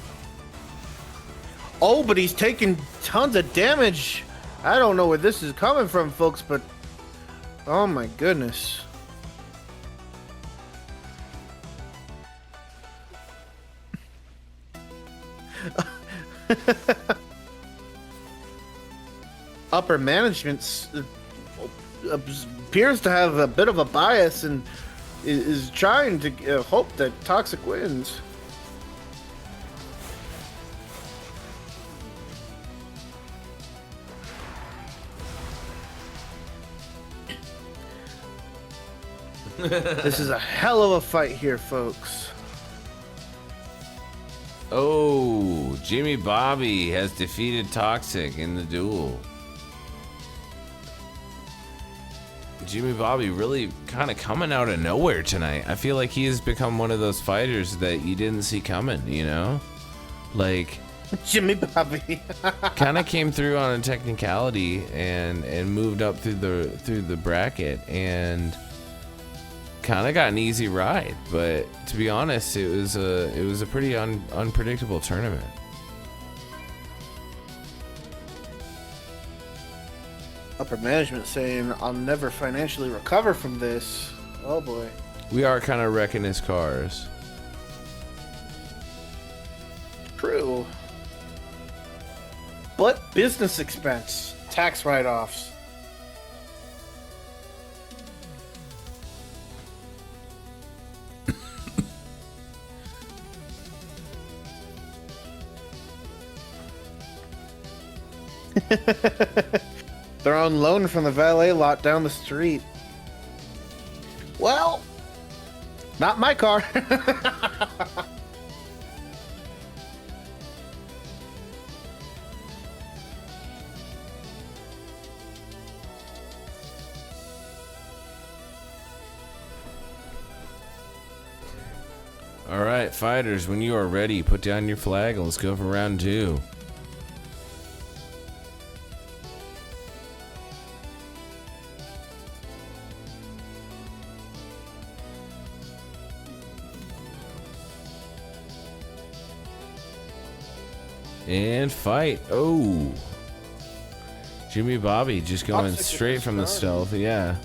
Oh, but he's taking tons of damage. I don't know where this is coming from, folks, but oh my goodness. Upper management appears to have a bit of a bias and is trying to hope that Toxic wins. This is a hell of a fight here, folks. Oh, Jimmy Bobby has defeated Toxic in the duel. Jimmy Bobby really kind of coming out of nowhere tonight. I feel like he has become one of those fighters that you didn't see coming, you know? Like Jimmy Bobby kind of came through on a technicality and moved up through the bracket and kind of got an easy ride, but to be honest, it was a pretty unpredictable tournament. Upper management saying I'll never financially recover from this. Oh boy. We are kind of wrecking his cars. True. But business expense, tax write-offs. They're on loan from the valet lot down the street. Well, not my car. All right, fighters, when you are ready, put down your flag and let's go for round 2. And fight. Oh, Jimmy Bobby just going straight from the stealth. Yeah.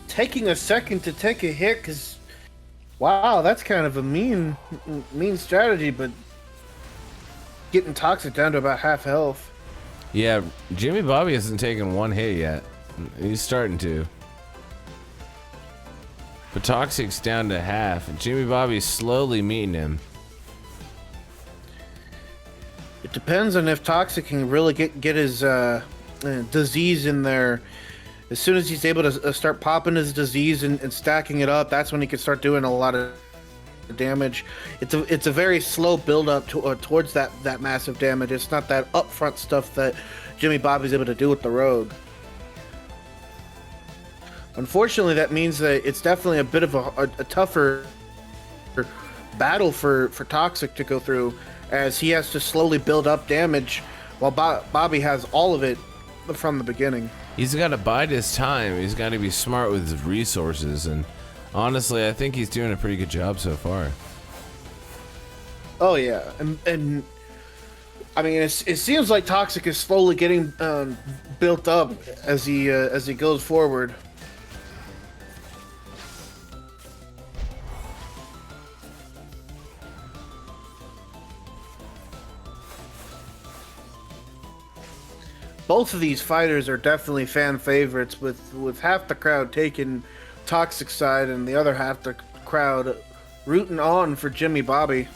Taking a second to take a hit because, wow, that's kind of a mean strategy, but getting Toxic down to about half health. Yeah, Jimmy Bobby hasn't taken one hit yet. He's starting to. But Toxic's down to half, and Jimmy Bobby's slowly meeting him. It depends on if Toxic can really get his disease in there. As soon as he's able to start popping his disease and stacking it up, that's when he can start doing a lot of damage. It's a very slow build up towards that massive damage. It's not that upfront stuff that Jimmy Bobby's able to do with the road. Unfortunately, that means that it's definitely a bit of a tougher battle for Toxic to go through, as he has to slowly build up damage while Bobby has all of it from the beginning. He's got to bide his time. He's got to be smart with his resources, and honestly, I think he's doing a pretty good job so far. Oh yeah, and I mean, it seems like Toxic is slowly getting built up as he goes forward. Both of these fighters are definitely fan favorites, with half the crowd taking Toxic side and the other half the crowd rooting on for Jimmy Bobby.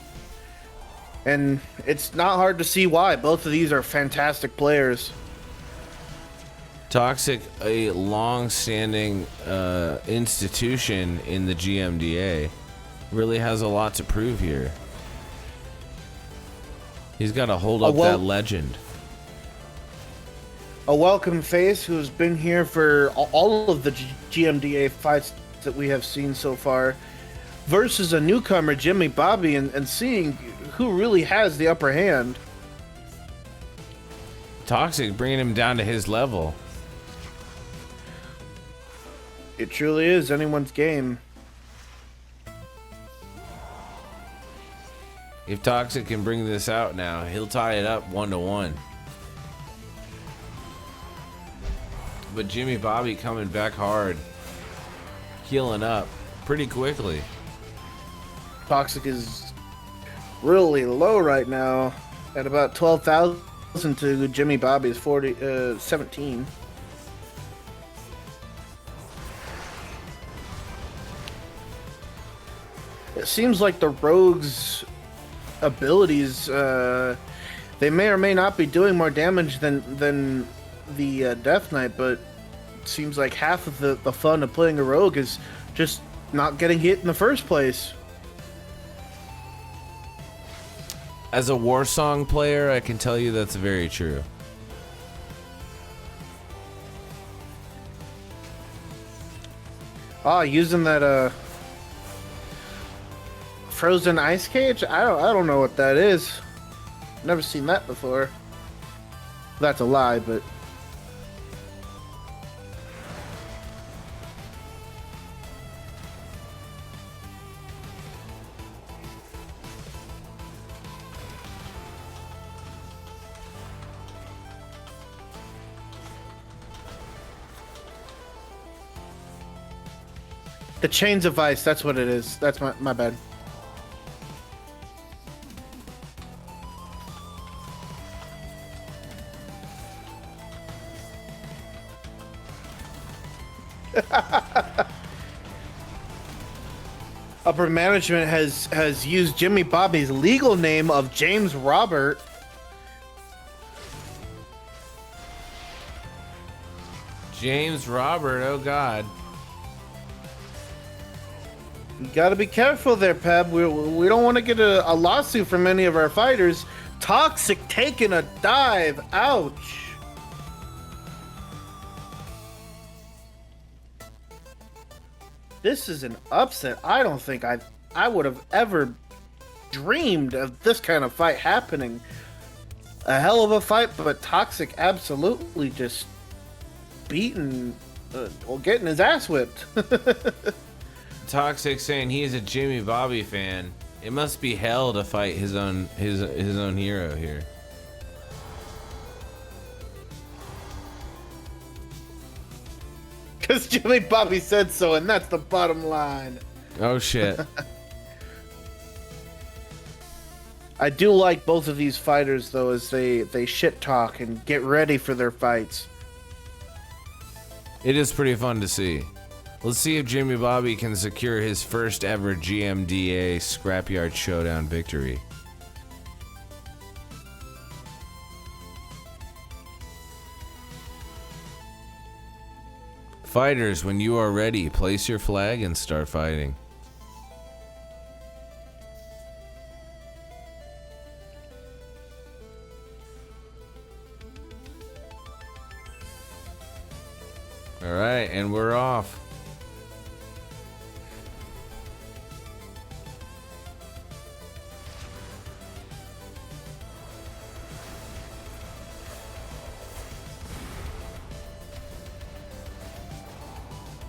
And it's not hard to see why. Both of these are fantastic players. Toxic, a long-standing institution in the G.M.D.A, really has a lot to prove here. He's got to hold up that legend. A welcome face who's been here for all of the G.M.D.A fights that we have seen so far, versus a newcomer, Jimmy Bobby, and seeing who really has the upper hand. Toxic bringing him down to his level. It truly is anyone's game. If Toxic can bring this out now, he'll tie it up 1-1. But Jimmy Bobby coming back hard, healing up pretty quickly. Toxic is really low right now at about 12,000 to Jimmy Bobby's 17. It seems like the Rogue's abilities, they may or may not be doing more damage than the Death Knight, but it seems like half of the fun of playing a Rogue is just not getting hit in the first place. As a Warsong player, I can tell you that's very true. Ah, using that frozen ice cage? I don't know what that is. Never seen that before. That's a lie, but the chains of ice, that's what it is. That's my bad. Upper management has used Jimmy Bobby's legal name of James Robert. James Robert, oh God. You gotta be careful there, Peb. We don't want to get a lawsuit from any of our fighters. Toxic taking a dive. Ouch. This is an upset. I don't think I would have ever dreamed of this kind of fight happening. A hell of a fight, but Toxic absolutely just beaten or getting his ass whipped. Toxic saying he is a Jimmy Bobby fan. It must be hell to fight his own hero here. Because Jimmy Bobby said so, and that's the bottom line. Oh shit. I do like both of these fighters though, as they shit talk and get ready for their fights. It is pretty fun to see. Let's see if Jimmy Bobby can secure his first ever G.M.D.A. Scrapyard Showdown victory. Fighters, when you are ready, place your flag and start fighting. Alright, and we're off.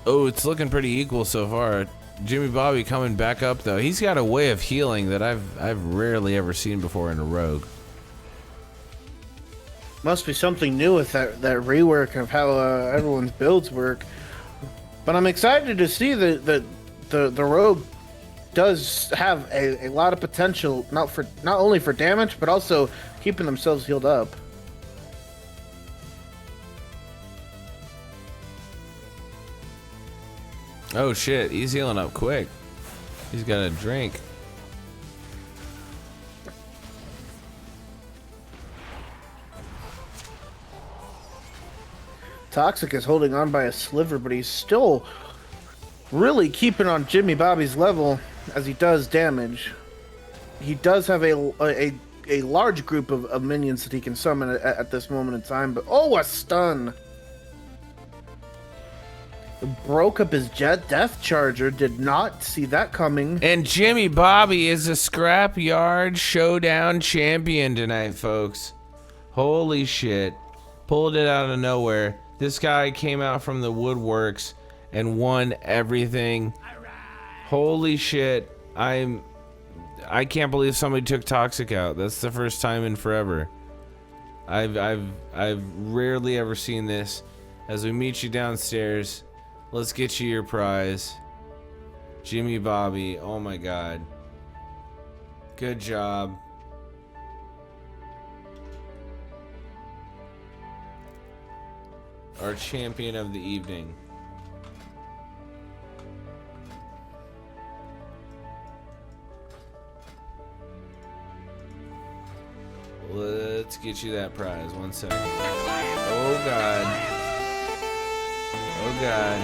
Oh, it's looking pretty equal so far. Jimmy Bobby coming back up though. He's got a way of healing that I've rarely ever seen before in a rogue. Must be something new with that rework of how everyone's builds work. But I'm excited to see that the rogue does have a lot of potential, not only for damage, but also keeping themselves healed up. Oh shit, he's healing up quick. He's got a drink. Toxic is holding on by a sliver, but he's still really keeping on Jimmy Bobby's level as he does damage. He does have a large group of minions that he can summon at this moment in time, but oh, a stun! Broke up his jet death charger. Did not see that coming. And Jimmy Bobby is a Scrapyard Showdown champion tonight, folks. Holy shit. Pulled it out of nowhere. This guy came out from the woodworks and won everything. Holy shit. I'm I can't believe somebody took Toxic out. That's the first time in forever. I've rarely ever seen this. As we meet you downstairs, let's get you your prize. Jimmy Bobby, oh my god. Good job. Our champion of the evening. Let's get you that prize. 1 second. Oh god. Oh god.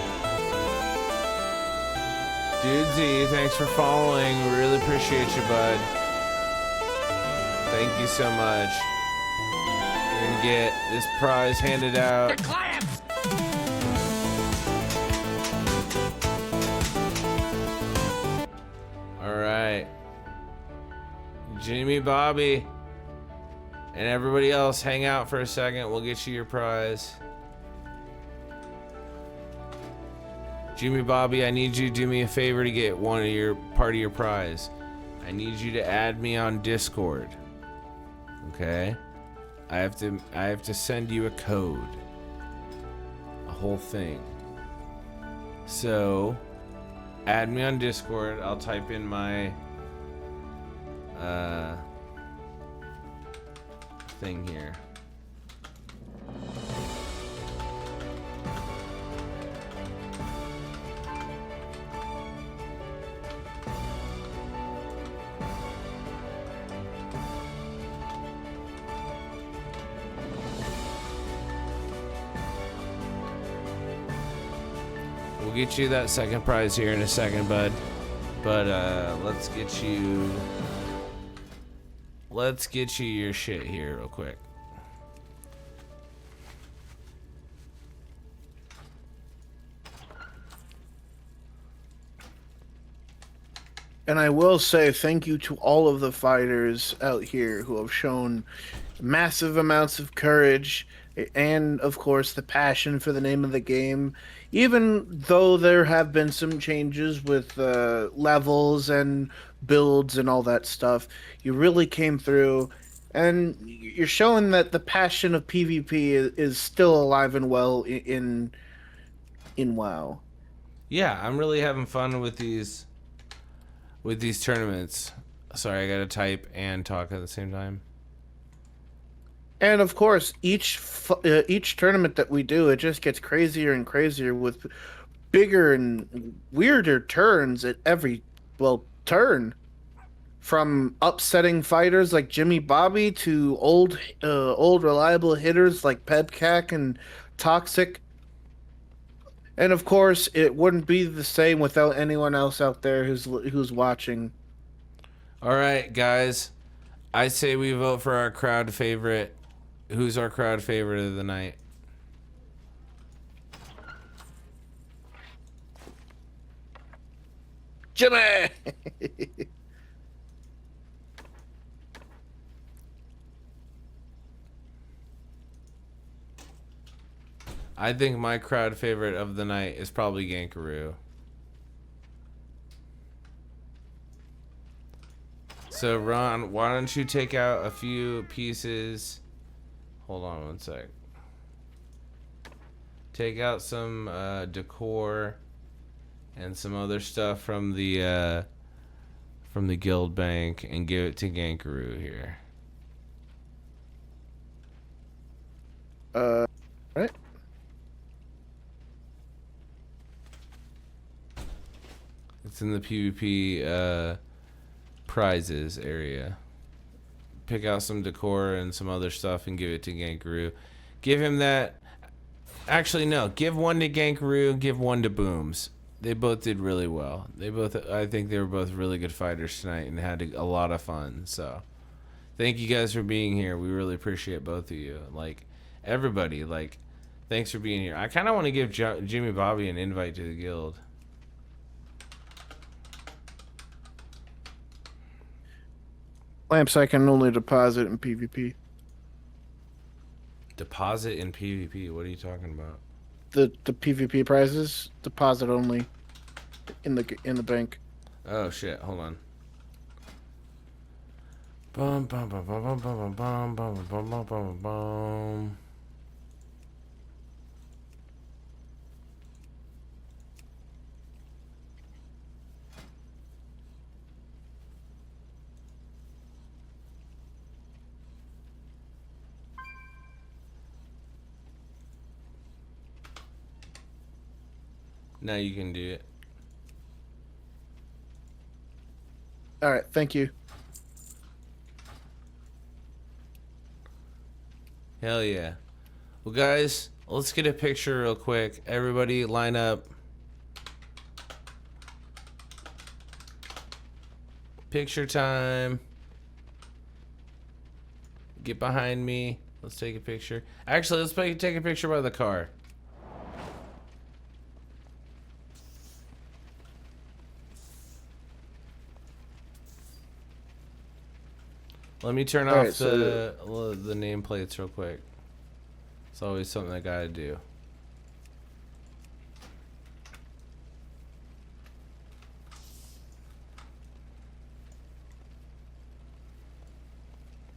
Dude Z, thanks for following. We really appreciate you, bud. Thank you so much. You're gonna get this prize handed out. Alright. Jimmy Bobby. And everybody else, hang out for a second. We'll get you your prize. Jimmy Bobby, I need you to do me a favor to get part of your prize. I need you to add me on Discord. Okay? I have to send you a code. A whole thing. So, add me on Discord. I'll type in my thing here. We'll get you that second prize here in a second, bud. But let's get you your shit here real quick. And I will say thank you to all of the fighters out here who have shown massive amounts of courage and, of course, the passion for the name of the game. Even though there have been some changes with levels and builds and all that stuff, you really came through, and you're showing that the passion of PvP is still alive and well in WoW. Yeah, I'm really having fun with these tournaments. Sorry, I gotta type and talk at the same time. And of course, each tournament that we do, it just gets crazier and crazier with bigger and weirder turns at every turn. From upsetting fighters like Jimmy Bobby to old reliable hitters like Pebcac and Toxic. And of course, it wouldn't be the same without anyone else out there who's watching. All right, guys. I say we vote for our crowd favorite. Who's our crowd favorite of the night? Jimmy! I think my crowd favorite of the night is probably Gankaroo. So Ron, why don't you take out a few pieces? Hold on 1 sec. Take out some decor and some other stuff from the guild bank and give it to Gankaroo here. Right. It's in the PvP prizes area. Pick out some decor and some other stuff and give it to Gankaroo. Give him that. Actually, no. Give one to Gankaroo. Give one to Booms. They both did really well. I think they were both really good fighters tonight and had a lot of fun. So, thank you guys for being here. We really appreciate both of you. Like, everybody, thanks for being here. I kind of want to give Jimmy Bobby an invite to the guild. Khlamps, I can only deposit in PvP. Deposit in PvP? What are you talking about? The PvP prizes, deposit only in the bank. Oh shit! Hold on. Bum, bum, bum, bum, bum, bum, bum, bum, bum, bum, bum, bum. Now you can do it. All right, thank you. Hell yeah. Well, guys, let's get a picture real quick. Everybody line up. Picture time. Get behind me. Let's take a picture. Actually, let's take a picture by the car. Let me turn off the nameplates real quick. It's always something I gotta do.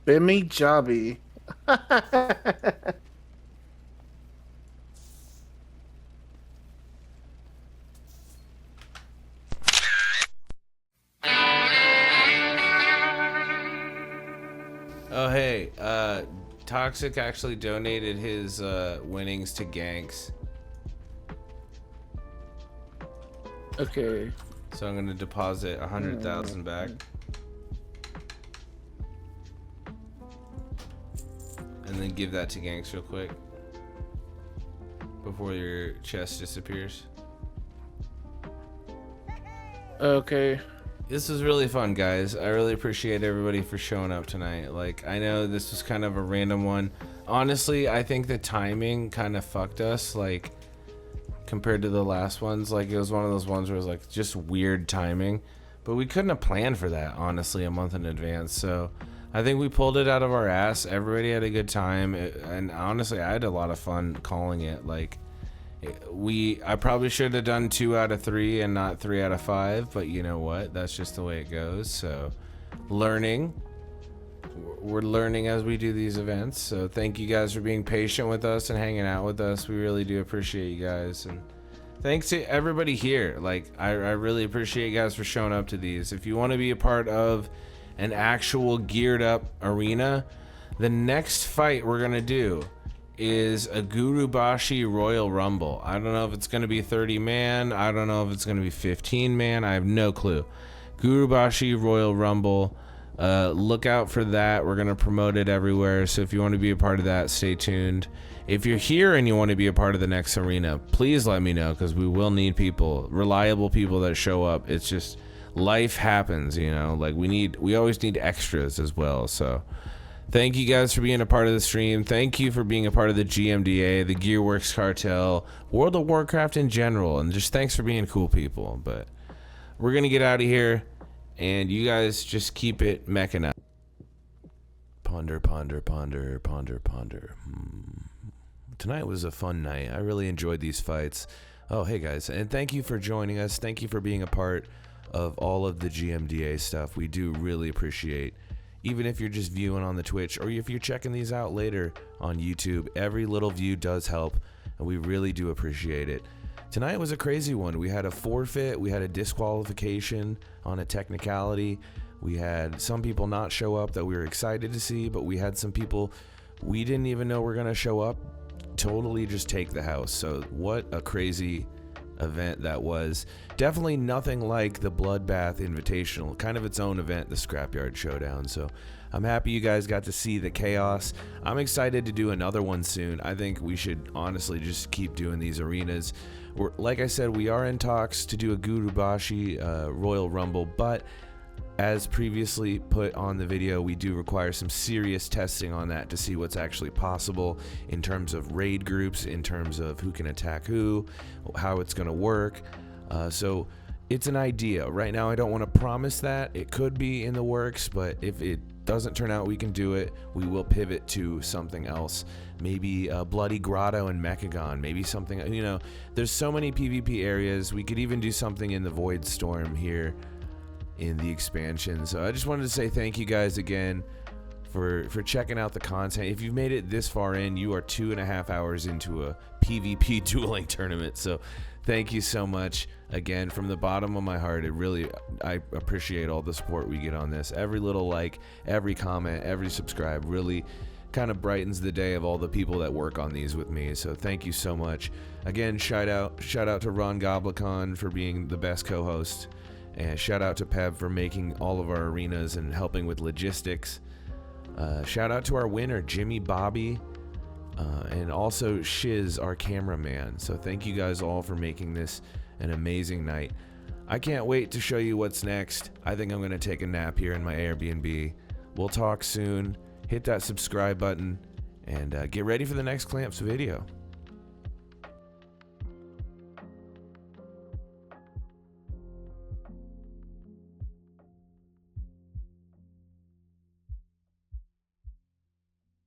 Bimmy Jobby. Oh hey, Toxic actually donated his winnings to Ganks. Okay. So I'm gonna deposit 100,000 back. And then give that to Ganks real quick. Before your chest disappears. Okay. This was really fun, guys. I really appreciate everybody for showing up tonight. Like, I know this was kind of a random one. Honestly, I think the timing kind of fucked us, like, compared to the last ones. Like, it was one of those ones where it was, like, just weird timing. But we couldn't have planned for that, honestly, a month in advance. So, I think we pulled it out of our ass. Everybody had a good time. And honestly, I had a lot of fun calling it. Like, I probably should have done 2 out of 3 and not 3 out of 5, but you know what? That's just the way it goes. So, learning. We're learning as we do these events. So, thank you guys for being patient with us and hanging out with us. We really do appreciate you guys. And thanks to everybody here. Like, I really appreciate you guys for showing up to these. If you want to be a part of an actual geared up arena, the next fight we're going to do is a Gurubashi Royal Rumble. I don't know if it's going to be 30 man. I don't know if it's going to be 15 man. I have no clue. Gurubashi Royal Rumble. Look out for that. We're going to promote it everywhere. So if you want to be a part of that, stay tuned. If you're here and you want to be a part of the next arena, please let me know, because we will need people, reliable people that show up. It's just life happens, you know, like we always need extras as well. So thank you guys for being a part of the stream. Thank you for being a part of the G.M.D.A, the Gearworks Cartel, World of Warcraft in general, and just thanks for being cool people. But we're gonna get out of here, and you guys just keep it meching out. Ponder, ponder, ponder, ponder, ponder. Tonight was a fun night. I really enjoyed these fights. Oh, hey guys, and thank you for joining us. Thank you for being a part of all of the G.M.D.A stuff. We do really appreciate, even if you're just viewing on the Twitch or if you're checking these out later on YouTube, every little view does help, and we really do appreciate it. Tonight was a crazy one. We had a forfeit, we had a disqualification on a technicality, we had some people not show up that we were excited to see, but we had some people we didn't even know were gonna show up totally just take the house. So what a crazy event that was. Definitely nothing like the Bloodbath Invitational, kind of its own event, the Scrapyard Showdown. So I'm happy you guys got to see the chaos. I'm excited to do another one soon. I think we should honestly just keep doing these arenas. Like I said, we are in talks to do a Gurubashi Royal Rumble, but as previously put on the video, we do require some serious testing on that to see what's actually possible in terms of raid groups, in terms of who can attack who, how it's going to work. So it's an idea. Right now, I don't want to promise that. It could be in the works, but if it doesn't turn out we can do it, we will pivot to something else. Maybe Bloody Grotto and Mechagon, maybe something, you know, there's so many PvP areas. We could even do something in the Void Storm here. in the expansion. So I just wanted to say thank you guys again for checking out the content. If you've made it this far in, you are 2.5 hours into a PvP dueling tournament. So thank you so much again from the bottom of my heart. I appreciate all the support we get on this. Every little like, every comment, every subscribe really kind of brightens the day of all the people that work on these with me. So thank you so much. Again, shout out to Ron Goblikon for being the best co-host, and shout out to Peb for making all of our arenas and helping with logistics. Shout out to our winner, Jimmy Bobby, and also Shizz, our cameraman. So thank you guys all for making this an amazing night. I can't wait to show you what's next. I think I'm going to take a nap here in my Airbnb. We'll talk soon. Hit that subscribe button and get ready for the next Khlamps video.